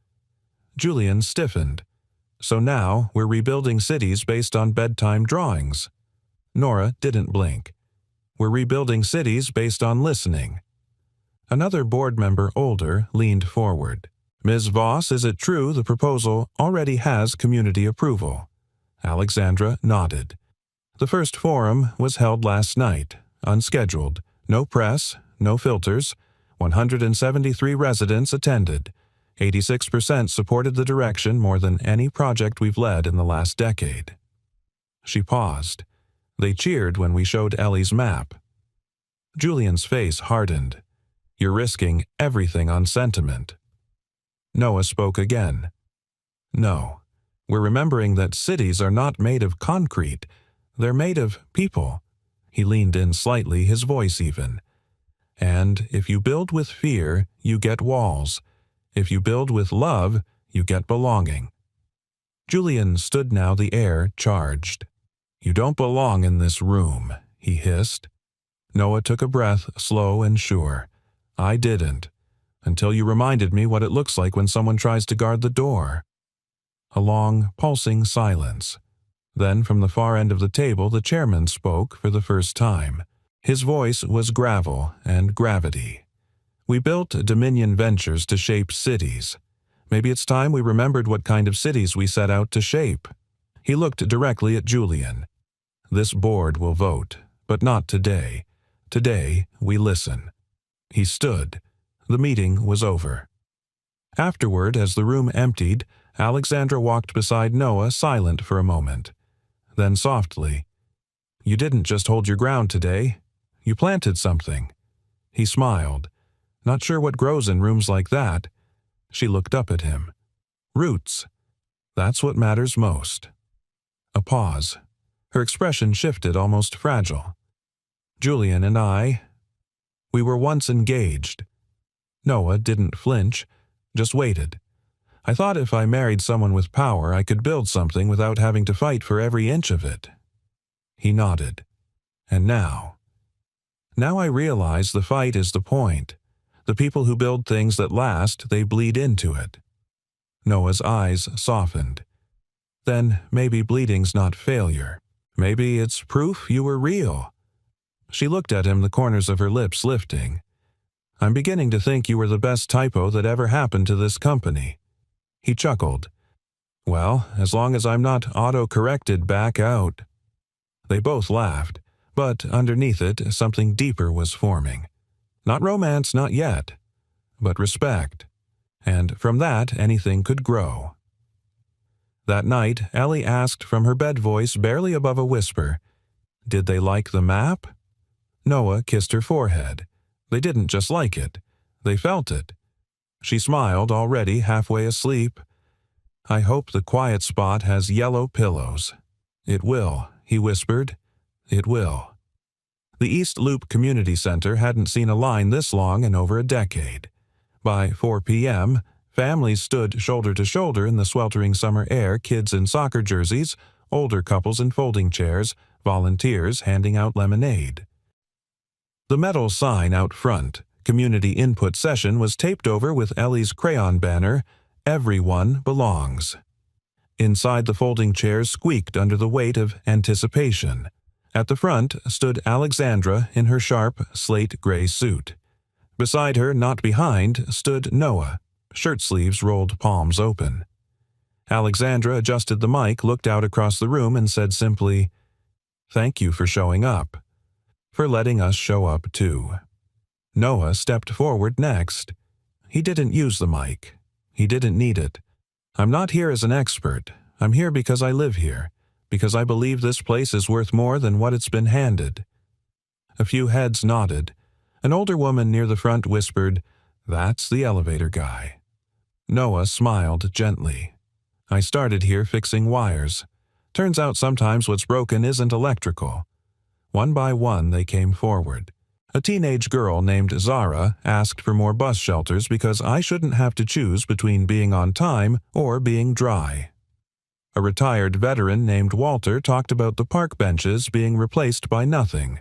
Julian stiffened. So now we're rebuilding cities based on bedtime drawings. Nora didn't blink. We're rebuilding cities based on listening. Another board member, older, leaned forward. Ms. Voss, is it true the proposal already has community approval? Alexandra nodded. The first forum was held last night, unscheduled. No press, no filters. 173 residents attended. 86% supported the direction more than any project we've led in the last decade. She paused. They cheered when we showed Ellie's map. Julian's face hardened. You're risking everything on sentiment. Noah spoke again. No, we're remembering that cities are not made of concrete. They're made of people. He leaned in slightly, his voice even. And if you build with fear, you get walls. If you build with love, you get belonging. Julian stood now, the air charged. You don't belong in this room, he hissed. Noah took a breath, slow and sure. I didn't, until you reminded me what it looks like when someone tries to guard the door. A long, pulsing silence. Then from the far end of the table the chairman spoke for the first time. His voice was gravel and gravity. We built Dominion Ventures to shape cities. Maybe it's time we remembered what kind of cities we set out to shape. He looked directly at Julian. This board will vote, but not today. Today we listen. He stood. The meeting was over. Afterward, as the room emptied, Alexandra walked beside Noah, silent for a moment. Then softly, You didn't just hold your ground today. You planted something. He smiled. Not sure what grows in rooms like that. She looked up at him. Roots. That's what matters most. A pause. Her expression shifted, almost fragile. Julian and we were once engaged. Noah didn't flinch, just waited. I thought if I married someone with power, I could build something without having to fight for every inch of it. He nodded. And now? Now I realize the fight is the point. The people who build things that last, they bleed into it. Noah's eyes softened. Then maybe bleeding's not failure. Maybe it's proof you were real. She looked at him, the corners of her lips lifting. I'm beginning to think you were the best typo that ever happened to this company. He chuckled. Well, as long as I'm not auto-corrected back out. They both laughed, but underneath it, something deeper was forming. Not romance, not yet, but respect. And from that, anything could grow. That night, Ellie asked from her bed voice barely above a whisper, Did they like the map? Noah kissed her forehead. They didn't just like it. They felt it. She smiled, already halfway asleep. I hope the quiet spot has yellow pillows. It will, he whispered. It will. The East Loop Community Center hadn't seen a line this long in over a decade. By 4 p.m., families stood shoulder to shoulder in the sweltering summer air, kids in soccer jerseys, older couples in folding chairs, volunteers handing out lemonade. The metal sign out front, Community Input Session, was taped over with Ellie's crayon banner, Everyone Belongs. Inside, the folding chairs squeaked under the weight of anticipation. At the front stood Alexandra in her sharp, slate-gray suit. Beside her, not behind, stood Noah, shirt sleeves rolled, palms open. Alexandra adjusted the mic, looked out across the room, and said simply, Thank you for showing up. For letting us show up, too. Noah stepped forward next. He didn't use the mic. He didn't need it. I'm not here as an expert. I'm here because I live here, because I believe this place is worth more than what it's been handed." A few heads nodded. An older woman near the front whispered, "That's the elevator guy." Noah smiled gently. "I started here fixing wires. Turns out sometimes what's broken isn't electrical." One by one they came forward. A teenage girl named Zara asked for more bus shelters because I shouldn't have to choose between being on time or being dry. A retired veteran named Walter talked about the park benches being replaced by nothing.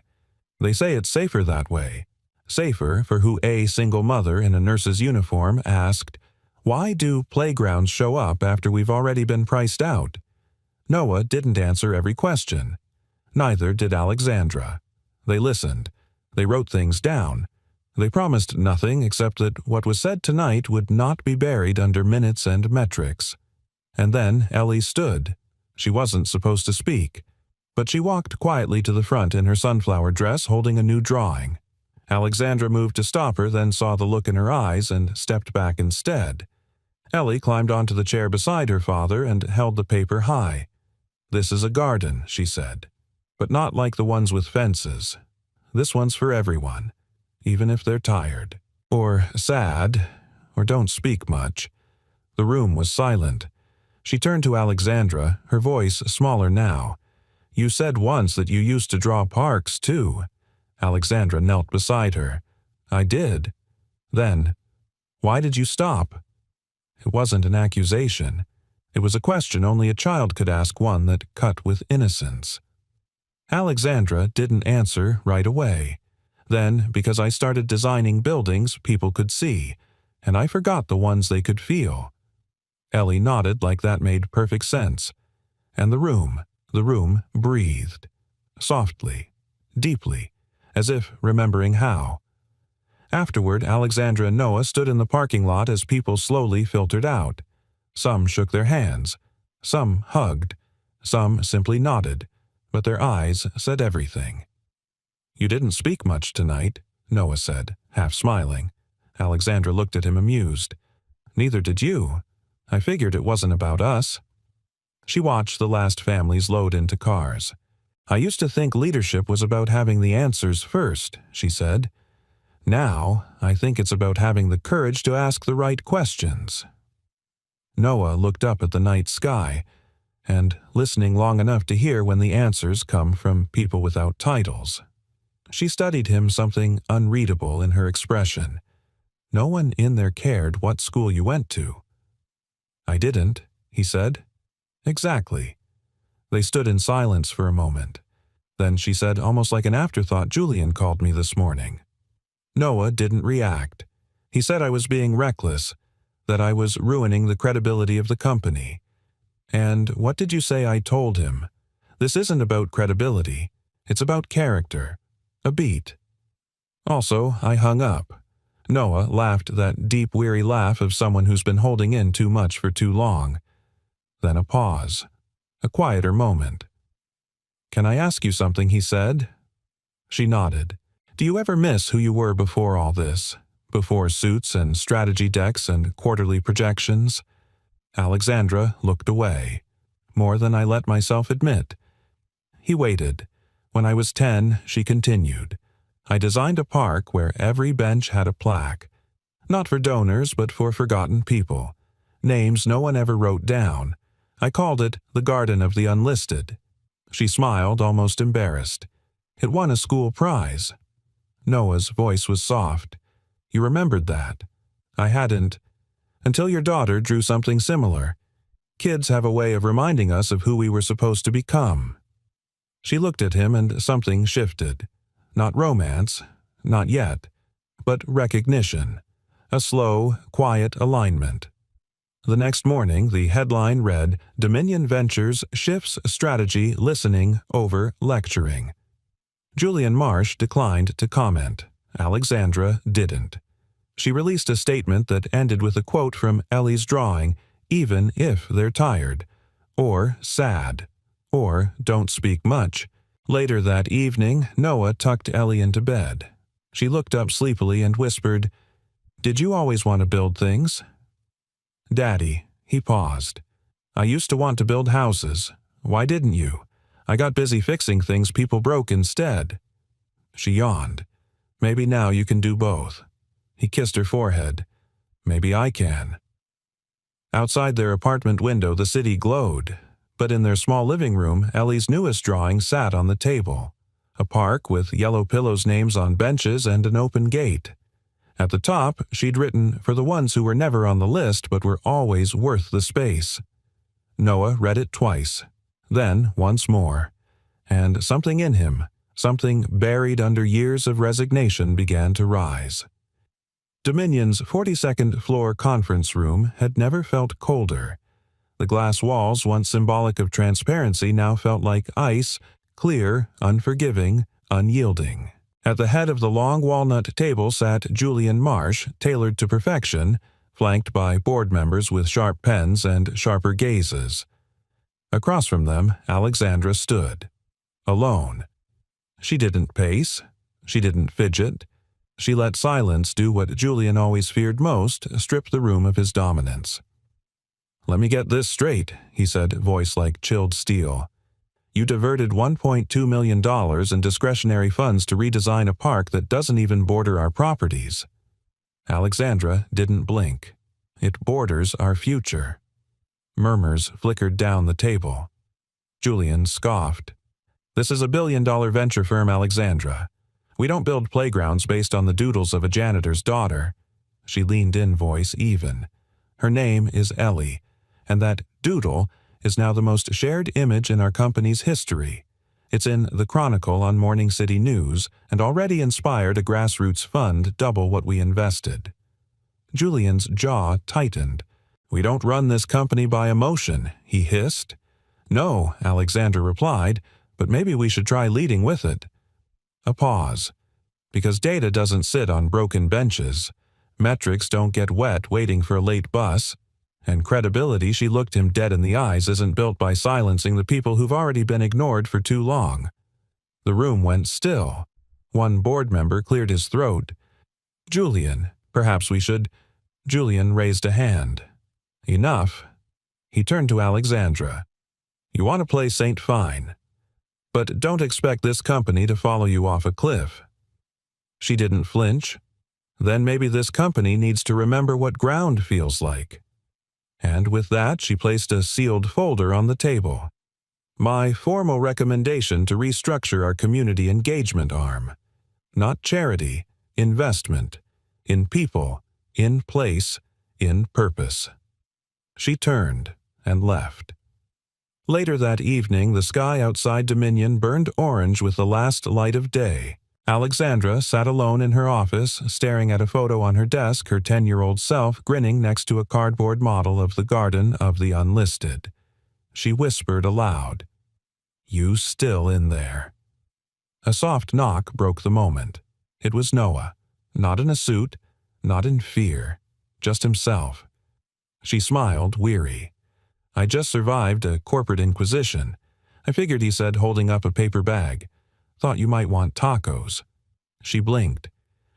They say it's safer that way. Safer for who a single mother in a nurse's uniform asked, "Why do playgrounds show up after we've already been priced out?" Noah didn't answer every question. Neither did Alexandra. They listened. They wrote things down. They promised nothing except that what was said tonight would not be buried under minutes and metrics. And then Ellie stood. She wasn't supposed to speak, but she walked quietly to the front in her sunflower dress holding a new drawing. Alexandra moved to stop her, then saw the look in her eyes and stepped back instead. Ellie climbed onto the chair beside her father and held the paper high. "This is a garden," she said, "but not like the ones with fences. This one's for everyone, even if they're tired, or sad, or don't speak much." The room was silent. She turned to Alexandra, her voice smaller now. "You said once that you used to draw parks, too." Alexandra knelt beside her. "I did." Then, "Why did you stop?" It wasn't an accusation. It was a question only a child could ask, one that cut with innocence. Alexandra didn't answer right away. "Then, because I started designing buildings people could see, and I forgot the ones they could feel." Ellie nodded like that made perfect sense. And the room breathed. Softly, deeply, as if remembering how. Afterward, Alexandra and Noah stood in the parking lot as people slowly filtered out. Some shook their hands. Some hugged. Some simply nodded. But their eyes said everything. "You didn't speak much tonight," Noah said, half smiling. Alexandra looked at him amused. "Neither did you. I figured it wasn't about us." She watched the last families load into cars. "I used to think leadership was about having the answers first," she said. "Now, I think it's about having the courage to ask the right questions." Noah looked up at the night sky, and listening long enough to hear when the answers come from people without titles. She studied him, something unreadable in her expression. No one in there cared what school you went to. "I didn't," he said. "Exactly." They stood in silence for a moment. Then she said, almost like an afterthought, "Julian called me this morning." Noah didn't react. He said I was being reckless, that I was ruining the credibility of the company. And what did you say I told him? This isn't about credibility. It's about character. A beat. Also, I hung up. Noah laughed that deep, weary laugh of someone who's been holding in too much for too long. Then a pause. A quieter moment. "Can I ask you something?" he said. She nodded. "Do you ever miss who you were before all this? Before suits and strategy decks and quarterly projections?" Alexandra looked away. "More than I let myself admit." He waited. "When I was 10, she continued. I designed a park where every bench had a plaque. Not for donors, but for forgotten people. Names no one ever wrote down. I called it the Garden of the Unlisted." She smiled, almost embarrassed. "It won a school prize." Noah's voice was soft. "You remembered that?" "I hadn't. Until your daughter drew something similar. Kids have a way of reminding us of who we were supposed to become." She looked at him and something shifted. Not romance, not yet, but recognition. A slow, quiet alignment. The next morning, the headline read, "Dominion Ventures Shifts Strategy Listening Over Lecturing." Julian Marsh declined to comment. Alexandra didn't. She released a statement that ended with a quote from Ellie's drawing, "Even if they're tired," or "sad," or "don't speak much." Later that evening, Noah tucked Ellie into bed. She looked up sleepily and whispered, "Did you always want to build things?" "Daddy," he paused. I used to want to build houses. Why didn't you? I got busy fixing things people broke instead." She yawned. "Maybe now you can do both." He kissed her forehead. "Maybe I can." Outside their apartment window the city glowed, but in their small living room Ellie's newest drawing sat on the table. A park with yellow pillows' names on benches and an open gate. At the top she'd written, "For the ones who were never on the list but were always worth the space." Noah read it twice, then once more, and something in him, something buried under years of resignation, began to rise. Dominion's 42nd floor conference room had never felt colder. The glass walls, once symbolic of transparency, now felt like ice, clear, unforgiving, unyielding. At the head of the long walnut table sat Julian Marsh, tailored to perfection, flanked by board members with sharp pens and sharper gazes. Across from them, Alexandra stood. Alone. She didn't pace. She didn't fidget. She let silence do what Julian always feared most, strip the room of his dominance. "Let me get this straight," he said, voice like chilled steel. "You diverted $1.2 million in discretionary funds to redesign a park that doesn't even border our properties." Alexandra didn't blink. "It borders our future." Murmurs flickered down the table. Julian scoffed. "This is a billion-dollar venture firm, Alexandra. We don't build playgrounds based on the doodles of a janitor's daughter." She leaned in, voice even. "Her name is Ellie, and that doodle is now the most shared image in our company's history. It's in the Chronicle on Morning City News and already inspired a grassroots fund double what we invested." Julian's jaw tightened. "We don't run this company by emotion," he hissed. "No," Alexandra replied, "but maybe we should try leading with it." A pause. "Because data doesn't sit on broken benches. Metrics don't get wet waiting for a late bus. And credibility," she looked him dead in the eyes, "isn't built by silencing the people who've already been ignored for too long." The room went still. One board member cleared his throat. "Julian, perhaps we should—" Julian raised a hand. "Enough." He turned to Alexandra. "You want to play Saint Fine. But don't expect this company to follow you off a cliff." She didn't flinch. "Then maybe this company needs to remember what ground feels like." And with that she placed a sealed folder on the table. "My formal recommendation to restructure our community engagement arm. Not charity, investment. In people, in place, in purpose." She turned and left. Later that evening, the sky outside Dominion burned orange with the last light of day. Alexandra sat alone in her office, staring at a photo on her desk, her 10-year-old self grinning next to a cardboard model of the Garden of the Unlisted. She whispered aloud, "You still in there?" A soft knock broke the moment. It was Noah, not in a suit, not in fear, just himself. She smiled, weary. "I just survived a corporate inquisition. I figured," he said, holding up a paper bag. "Thought you might want tacos." She blinked.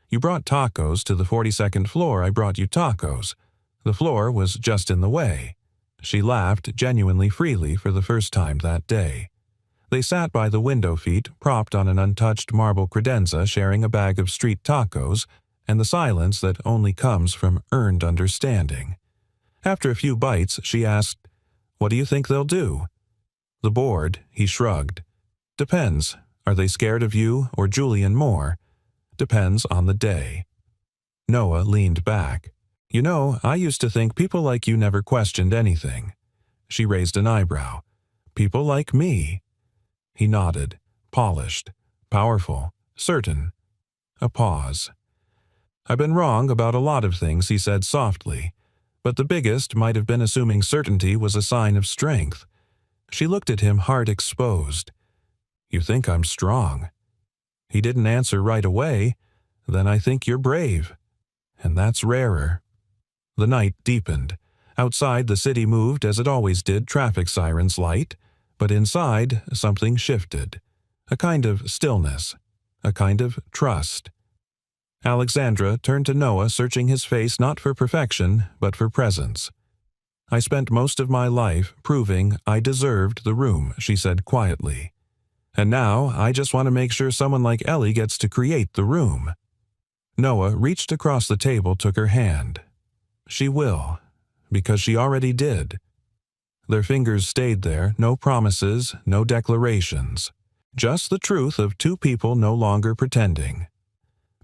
"You brought tacos to the 42nd floor. I brought you tacos. The floor was just in the way." She laughed genuinely freely for the first time that day. They sat by the window feet, propped on an untouched marble credenza, sharing a bag of street tacos, and the silence that only comes from earned understanding. After a few bites, she asked, "What do you think they'll do?" "The board," he shrugged. "Depends. Are they scared of you or Julian more? Depends on the day." Noah leaned back. "You know, I used to think people like you never questioned anything." She raised an eyebrow. "People like me?" He nodded, polished, powerful, certain. A pause. "I've been wrong about a lot of things," he said softly, "but the biggest might have been assuming certainty was a sign of strength." She looked at him, heart exposed. "You think I'm strong?" He didn't answer right away. "Then I think you're brave. And that's rarer." The night deepened. Outside, the city moved as it always did, traffic sirens light. But inside, something shifted. A kind of stillness. A kind of trust. Alexandra turned to Noah, searching his face not for perfection, but for presence. I spent most of my life proving I deserved the room, she said quietly. And now I just want to make sure someone like Ellie gets to create the room. Noah reached across the table, took her hand. She will, because she already did. Their fingers stayed there, no promises, no declarations. Just the truth of two people no longer pretending.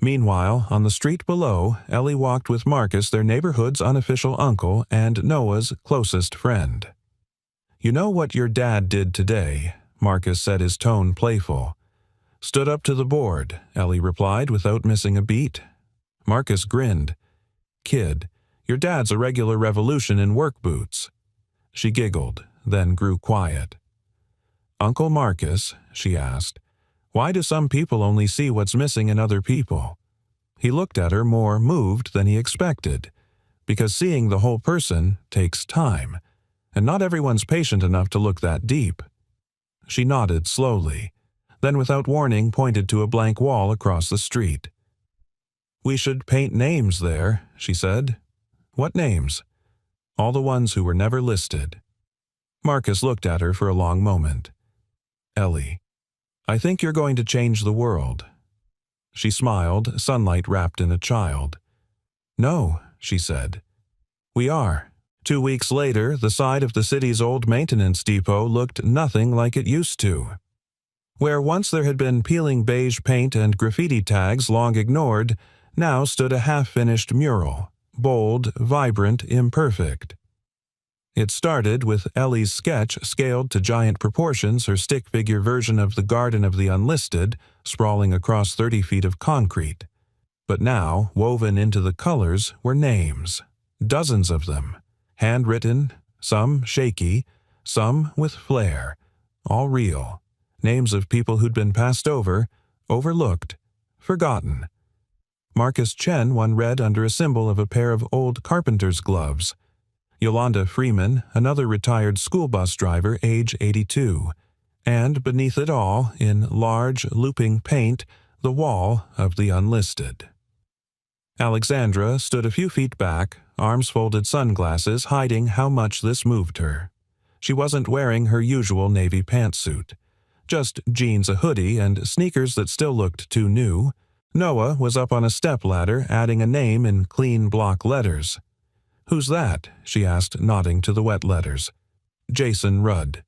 Meanwhile, on the street below, Ellie walked with Marcus, their neighborhood's unofficial uncle and Noah's closest friend. "You know what your dad did today?" Marcus said, his tone playful. "Stood up to the board," Ellie replied without missing a beat. Marcus grinned. "Kid, your dad's a regular revolution in work boots." She giggled, then grew quiet. "Uncle Marcus," she asked, "why do some people only see what's missing in other people?" He looked at her more moved than he expected, because seeing the whole person takes time, and not everyone's patient enough to look that deep. She nodded slowly, then without warning pointed to a blank wall across the street. "We should paint names there," she said. "What names?" "All the ones who were never listed." Marcus looked at her for a long moment. "Ellie, I think you're going to change the world." She smiled, sunlight wrapped in a child. "No," she said. "We are." 2 weeks later, the side of the city's old maintenance depot looked nothing like it used to. Where once there had been peeling beige paint and graffiti tags long ignored, now stood a half-finished mural, bold, vibrant, imperfect. It started with Ellie's sketch scaled to giant proportions, her stick-figure version of the Garden of the Unlisted, sprawling across 30 feet of concrete. But now, woven into the colors, were names. Dozens of them. Handwritten, some shaky, some with flair. All real. Names of people who'd been passed over, overlooked, forgotten. Marcus Chen one read under a symbol of a pair of old carpenter's gloves. Yolanda Freeman, another retired school bus driver, age 82. And beneath it all, in large, looping paint, the wall of the unlisted. Alexandra stood a few feet back, arms folded, sunglasses hiding how much this moved her. She wasn't wearing her usual navy pantsuit. Just jeans, a hoodie, and sneakers that still looked too new. Noah was up on a stepladder, adding a name in clean block letters. "Who's that?" she asked, nodding to the wet letters. "Jason Rudd."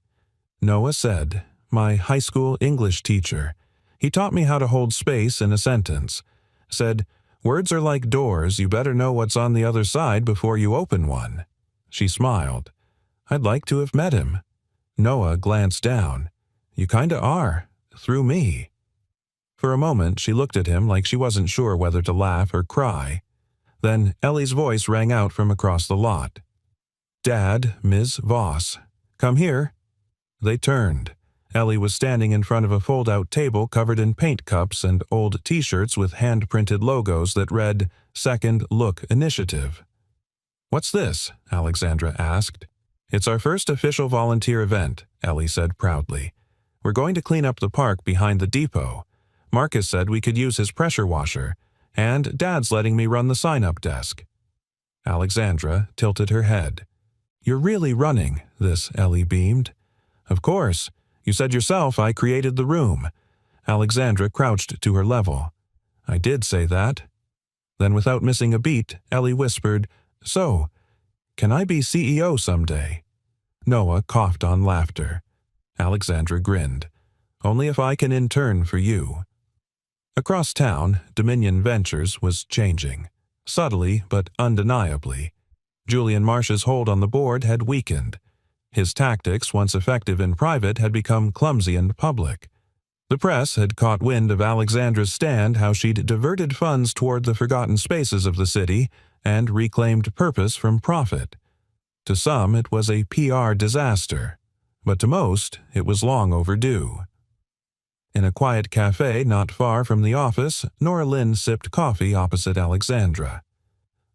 Noah said, "My high school English teacher. He taught me how to hold space in a sentence. Said, 'Words are like doors, you better know what's on the other side before you open one.'" She smiled. "I'd like to have met him." Noah glanced down. "You kinda are. Through me." For a moment she looked at him like she wasn't sure whether to laugh or cry. Then Ellie's voice rang out from across the lot. "Dad, Ms. Voss. Come here." They turned. Ellie was standing in front of a fold-out table covered in paint cups and old T-shirts with hand-printed logos that read, "Second Look Initiative." "What's this?" Alexandra asked. "It's our first official volunteer event," Ellie said proudly. "We're going to clean up the park behind the depot. Marcus said we could use his pressure washer, and Dad's letting me run the sign-up desk." Alexandra tilted her head. "You're really running this," Ellie beamed. "Of course. You said yourself I created the room." Alexandra crouched to her level. "I did say that." Then without missing a beat, Ellie whispered, "So, can I be CEO someday?" Noah coughed on laughter. Alexandra grinned. "Only if I can intern for you." Across town, Dominion Ventures was changing. Subtly, but undeniably. Julian Marsh's hold on the board had weakened. His tactics, once effective in private, had become clumsy in public. The press had caught wind of Alexandra's stand, how she'd diverted funds toward the forgotten spaces of the city and reclaimed purpose from profit. To some, it was a PR disaster, but to most, it was long overdue. In a quiet cafe not far from the office, Nora Lynn sipped coffee opposite Alexandra.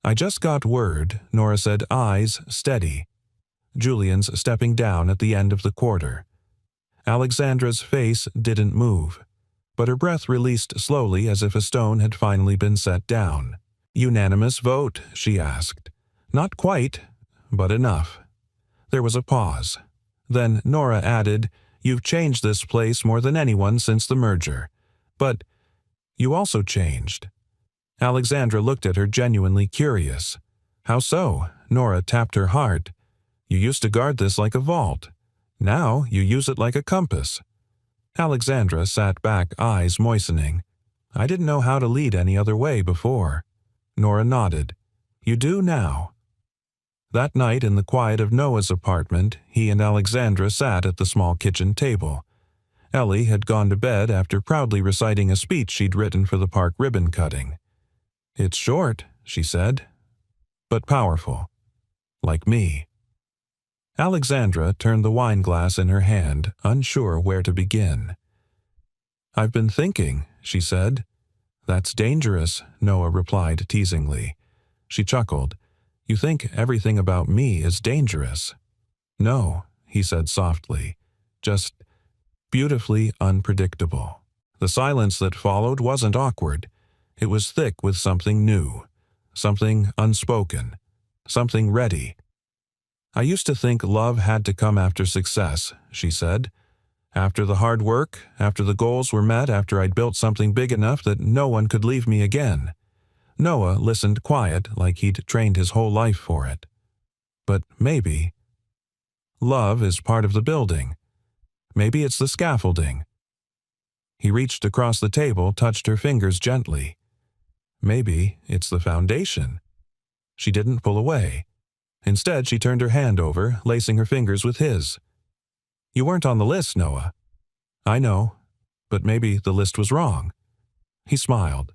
"I just got word," Nora said, eyes steady. Julian's stepping down at the end of the quarter. Alexandra's face didn't move, but her breath released slowly as if a stone had finally been set down. "Unanimous vote?" she asked. "Not quite, but enough." There was a pause. Then Nora added, "You've changed this place more than anyone since the merger. But you also changed." Alexandra looked at her genuinely curious. "How so?" Nora tapped her heart. "You used to guard this like a vault. Now you use it like a compass." Alexandra sat back, eyes moistening. "I didn't know how to lead any other way before." Nora nodded. "You do now." That night in the quiet of Noah's apartment, he and Alexandra sat at the small kitchen table. Ellie had gone to bed after proudly reciting a speech she'd written for the park ribbon cutting. "It's short," she said, "but powerful. Like me." Alexandra turned the wine glass in her hand, unsure where to begin. "I've been thinking," she said. "That's dangerous," Noah replied teasingly. She chuckled. "You think everything about me is dangerous." "No," he said softly, "just beautifully unpredictable." The silence that followed wasn't awkward. It was thick with something new, something unspoken, something ready. "I used to think love had to come after success," she said. "After the hard work, after the goals were met, after I'd built something big enough that no one could leave me again." Noah listened quiet, like he'd trained his whole life for it. "But maybe love is part of the building. Maybe it's the scaffolding." He reached across the table, touched her fingers gently. "Maybe it's the foundation." She didn't pull away. Instead, she turned her hand over, lacing her fingers with his. "You weren't on the list, Noah." "I know, but maybe the list was wrong." He smiled.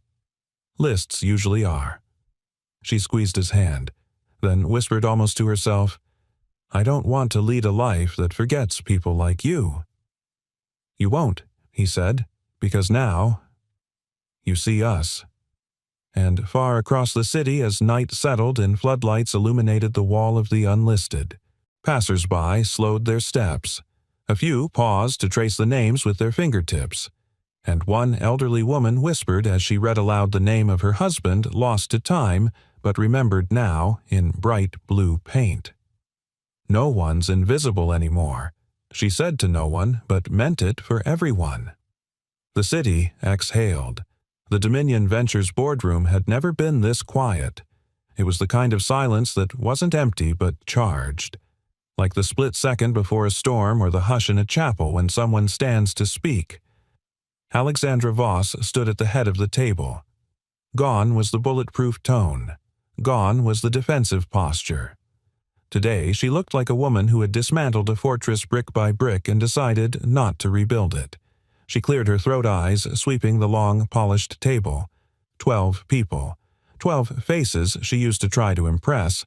"Lists usually are." She squeezed his hand, then whispered almost to herself, "I don't want to lead a life that forgets people like you." "You won't," he said, "because now you see us." And far across the city, as night settled and floodlights illuminated the wall of the unlisted, passers-by slowed their steps. A few paused to trace the names with their fingertips, and one elderly woman whispered as she read aloud the name of her husband, lost to time, but remembered now in bright blue paint. "No one's invisible anymore," she said to no one, but meant it for everyone. The city exhaled. The Dominion Ventures boardroom had never been this quiet. It was the kind of silence that wasn't empty but charged, like the split second before a storm or the hush in a chapel when someone stands to speak. Alexandra Voss stood at the head of the table. Gone was the bulletproof tone. Gone was the defensive posture. Today she looked like a woman who had dismantled a fortress brick by brick and decided not to rebuild it. She cleared her throat, eyes sweeping the long, polished table. 12 people. 12 faces she used to try to impress.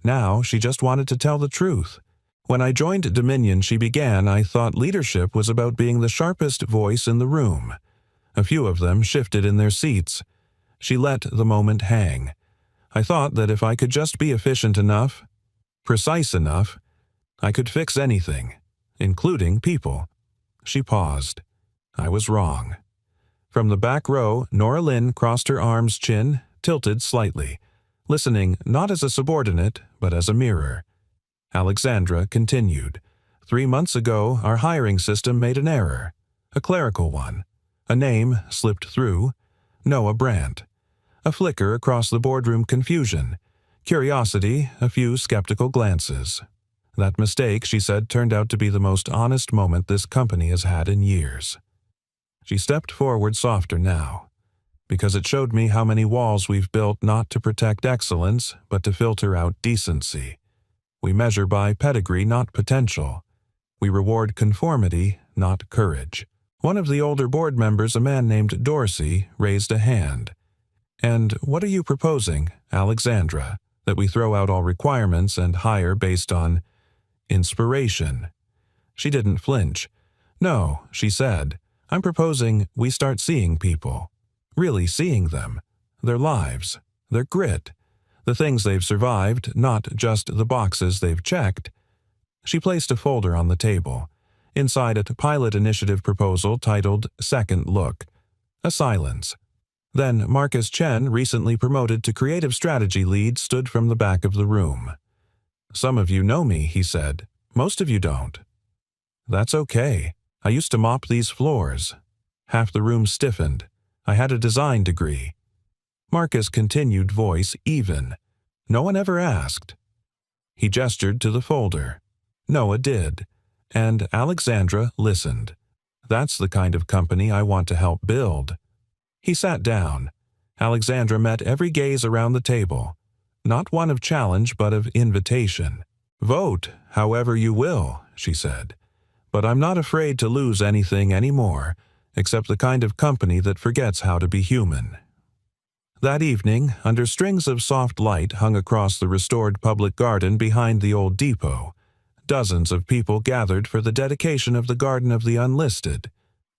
Now she just wanted to tell the truth. "When I joined Dominion," she began, "I thought leadership was about being the sharpest voice in the room." A few of them shifted in their seats. She let the moment hang. "I thought that if I could just be efficient enough, precise enough, I could fix anything, including people." She paused. "I was wrong." From the back row, Nora Lynn crossed her arms, chin tilted slightly, listening not as a subordinate, but as a mirror. Alexandra continued. 3 months ago, our hiring system made an error. A clerical one. A name slipped through. Noah Brandt. A flicker across the boardroom, confusion. Curiosity, a few skeptical glances. That mistake, she said, turned out to be the most honest moment this company has had in years. She stepped forward softer now, because it showed me how many walls we've built not to protect excellence, but to filter out decency. We measure by pedigree, not potential. We reward conformity, not courage. One of the older board members, a man named Dorsey, raised a hand. "And what are you proposing, Alexandra, that we throw out all requirements and hire based on inspiration?" She didn't flinch. "No," she said. "I'm proposing we start seeing people. Really seeing them. Their lives. Their grit. The things they've survived, not just the boxes they've checked." She placed a folder on the table. Inside it, a pilot initiative proposal titled Second Look. A silence. Then Marcus Chen, recently promoted to creative strategy lead, stood from the back of the room. "Some of you know me," he said. Most of you don't. That's okay. I used to mop these floors. Half the room stiffened. I had a design degree. Marcus' continued voice even. No one ever asked. He gestured to the folder. Noah did, and Alexandra listened. That's the kind of company I want to help build. He sat down. Alexandra met every gaze around the table. Not one of challenge, but of invitation. Vote however you will, she said. But I'm not afraid to lose anything anymore, except the kind of company that forgets how to be human. That evening, under strings of soft light hung across the restored public garden behind the old depot, dozens of people gathered for the dedication of the Garden of the Unlisted.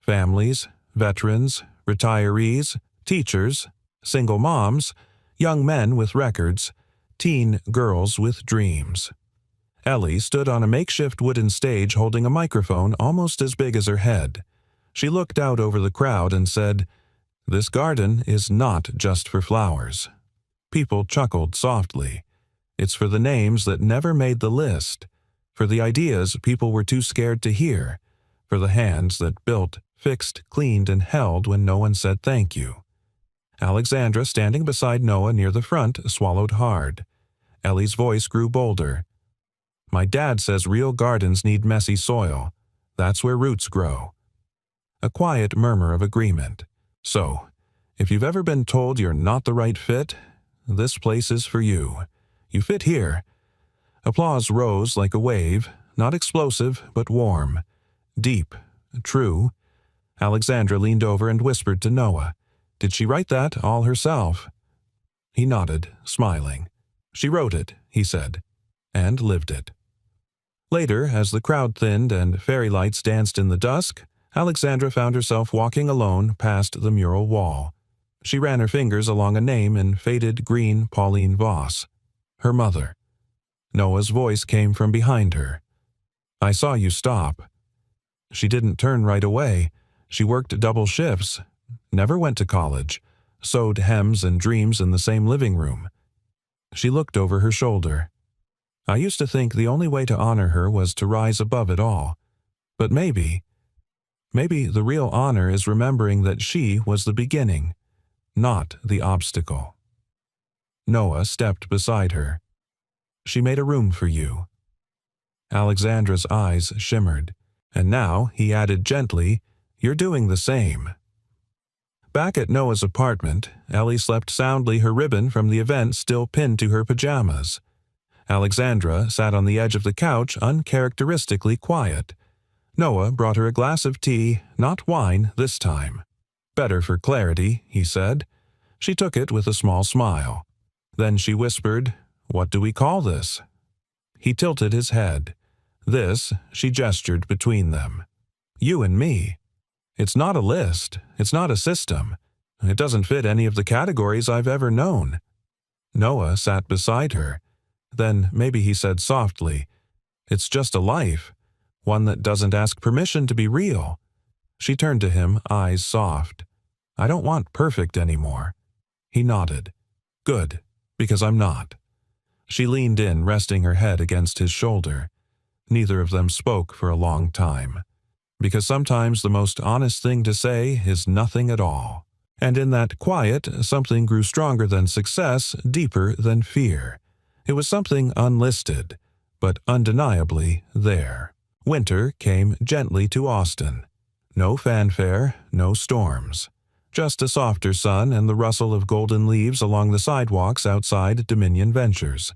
Families, veterans, retirees, teachers, single moms, young men with records, teen girls with dreams. Ellie stood on a makeshift wooden stage holding a microphone almost as big as her head. She looked out over the crowd and said, "This garden is not just for flowers." People chuckled softly. It's for the names that never made the list, for the ideas people were too scared to hear, for the hands that built, fixed, cleaned, and held when no one said thank you. Alexandra, standing beside Noah near the front, swallowed hard. Ellie's voice grew bolder. "My dad says real gardens need messy soil. That's where roots grow." A quiet murmur of agreement. So, if you've ever been told you're not the right fit, this place is for you. You fit here. Applause rose like a wave, not explosive, but warm. Deep. True. Alexandra leaned over and whispered to Noah, "Did she write that all herself?" He nodded, smiling. "She wrote it," he said, and lived it. Later, as the crowd thinned and fairy lights danced in the dusk, Alexandra found herself walking alone past the mural wall. She ran her fingers along a name in faded green Pauline Voss. Her mother. Noah's voice came from behind her. "I saw you stop." She didn't turn right away. She worked double shifts, never went to college, sewed hems and dreams in the same living room. She looked over her shoulder. I used to think the only way to honor her was to rise above it all. But maybe the real honor is remembering that she was the beginning, not the obstacle. Noah stepped beside her. "She made a room for you." Alexandra's eyes shimmered, and now he added gently, "You're doing the same." Back at Noah's apartment, Ellie slept soundly, her ribbon from the event still pinned to her pajamas. Alexandra sat on the edge of the couch, uncharacteristically quiet. Noah brought her a glass of tea, not wine this time. "Better for clarity," he said. She took it with a small smile. Then she whispered, "What do we call this?" He tilted his head. "This," she gestured between them. "You and me. It's not a list. It's not a system. It doesn't fit any of the categories I've ever known." Noah sat beside her. Then maybe he said softly, "It's just a life, one that doesn't ask permission to be real." She turned to him, eyes soft. "I don't want perfect anymore." He nodded. "Good, because I'm not." She leaned in, resting her head against his shoulder. Neither of them spoke for a long time. Because sometimes the most honest thing to say is nothing at all. And in that quiet, something grew stronger than success, deeper than fear. It was something unlisted, but undeniably there. Winter came gently to Austin. No fanfare, no storms. Just a softer sun and the rustle of golden leaves along the sidewalks outside Dominion Ventures.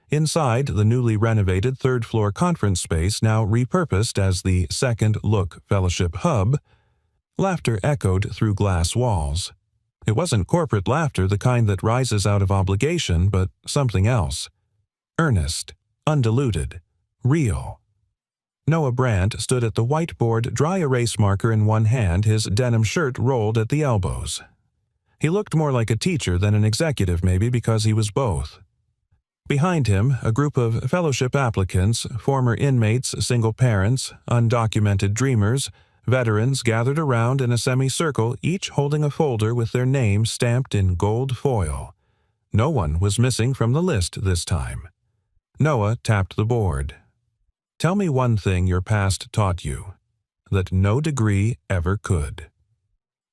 Inside the newly renovated third-floor conference space, now repurposed as the Second Look Fellowship Hub, laughter echoed through glass walls. It wasn't corporate laughter, the kind that rises out of obligation, but something else. Earnest, undiluted, real. Noah Brandt stood at the whiteboard, dry erase marker in one hand, his denim shirt rolled at the elbows. He looked more like a teacher than an executive, maybe because he was both. Behind him, a group of fellowship applicants, former inmates, single parents, undocumented dreamers, veterans gathered around in a semicircle, each holding a folder with their names stamped in gold foil. No one was missing from the list this time. Noah tapped the board. Tell me one thing your past taught you that no degree ever could.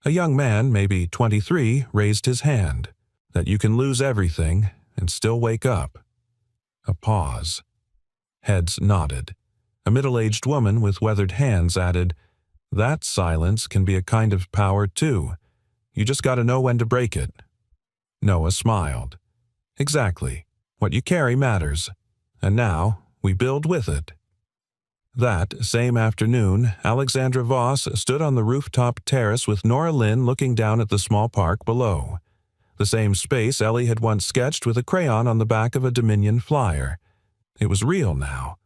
A young man, maybe 23, raised his hand. That you can lose everything and still wake up. A pause. Heads nodded. A middle-aged woman with weathered hands added, "That silence can be a kind of power, too. You just gotta know when to break it." Noah smiled. "Exactly. What you carry matters. And now, we build with it." That same afternoon, Alexandra Voss stood on the rooftop terrace with Nora Lynn looking down at the small park below. The same space Ellie had once sketched with a crayon on the back of a Dominion flyer. It was real now.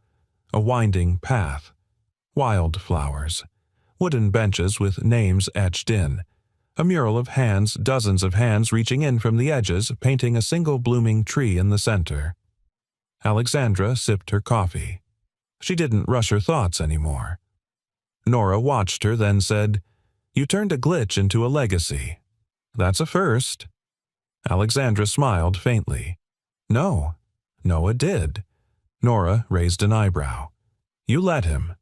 A winding path. Wildflowers. Wooden benches with names etched in. A mural of hands, dozens of hands reaching in from the edges, painting a single blooming tree in the center. Alexandra sipped her coffee. She didn't rush her thoughts anymore. Nora watched her, then said, "You turned a glitch into a legacy. That's a first." Alexandra smiled faintly. "No, Noah did." Nora raised an eyebrow. "You let him."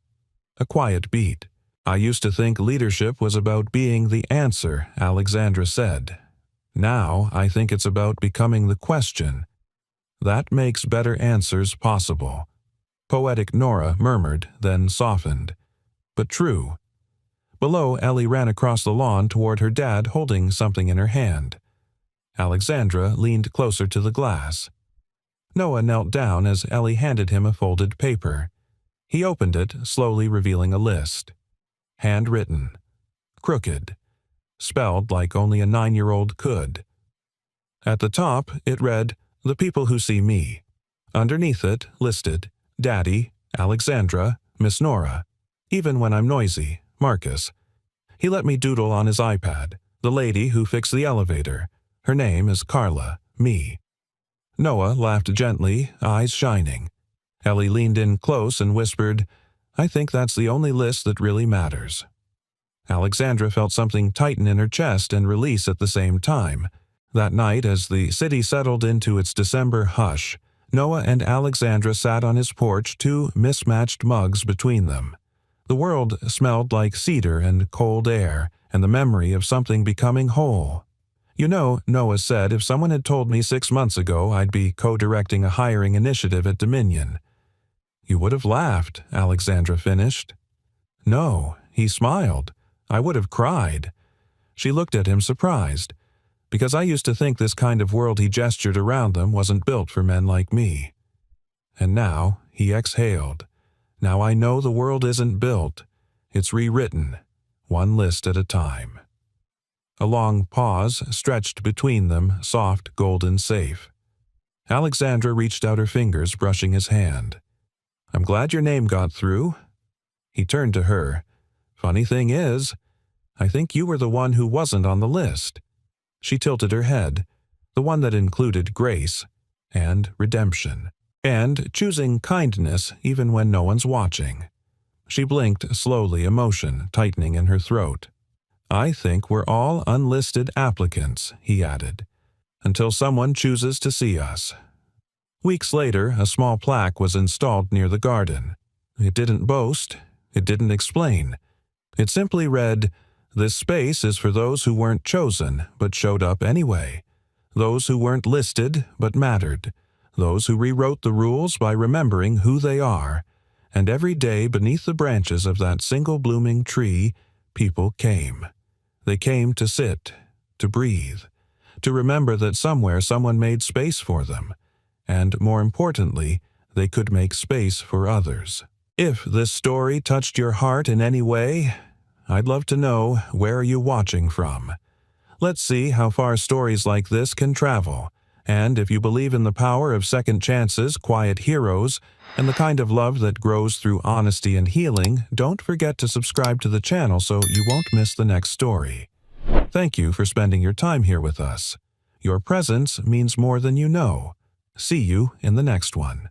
A quiet beat. "I used to think leadership was about being the answer," Alexandra said. "Now I think it's about becoming the question. That makes better answers possible." Poetic Nora murmured, then softened. "But true." Below, Ellie ran across the lawn toward her dad holding something in her hand. Alexandra leaned closer to the glass. Noah knelt down as Ellie handed him a folded paper. He opened it, slowly revealing a list. Handwritten. Crooked. Spelled like only a 9-year-old could. At the top, it read, "The people who see me." Underneath it, listed, Daddy, Alexandra, Miss Nora. Even when I'm noisy, Marcus. He let me doodle on his iPad. The lady who fixed the elevator. Her name is Carla, me. Noah laughed gently, eyes shining. Ellie leaned in close and whispered, "I think that's the only list that really matters." Alexandra felt something tighten in her chest and release at the same time. That night, as the city settled into its December hush, Noah and Alexandra sat on his porch, two mismatched mugs between them. The world smelled like cedar and cold air, and the memory of something becoming whole. "You know," Noah said, "if someone had told me 6 months ago I'd be co-directing a hiring initiative at Dominion." "You would have laughed," Alexandra finished. "No," he smiled. "I would have cried." She looked at him surprised. "Because I used to think this kind of world," he gestured around them, "wasn't built for men like me." And now, he exhaled. "Now I know the world isn't built. It's rewritten, one list at a time." A long pause stretched between them, soft, golden safe. Alexandra reached out her fingers, brushing his hand. "I'm glad your name got through." He turned to her. "Funny thing is, I think you were the one who wasn't on the list." She tilted her head, the one that included grace and redemption, and choosing kindness even when no one's watching. She blinked slowly, emotion tightening in her throat. "I think we're all unlisted applicants," he added, "until someone chooses to see us." Weeks later, a small plaque was installed near the garden. It didn't boast, it didn't explain. It simply read, "This space is for those who weren't chosen but showed up anyway. Those who weren't listed but mattered. Those who rewrote the rules by remembering who they are. And every day beneath the branches of that single blooming tree, people came. They came to sit, to breathe, to remember that somewhere someone made space for them. And more importantly, they could make space for others." If this story touched your heart in any way, I'd love to know, where are you watching from? Let's see how far stories like this can travel. And if you believe in the power of second chances, quiet heroes, and the kind of love that grows through honesty and healing, don't forget to subscribe to the channel so you won't miss the next story. Thank you for spending your time here with us. Your presence means more than you know. See you in the next one.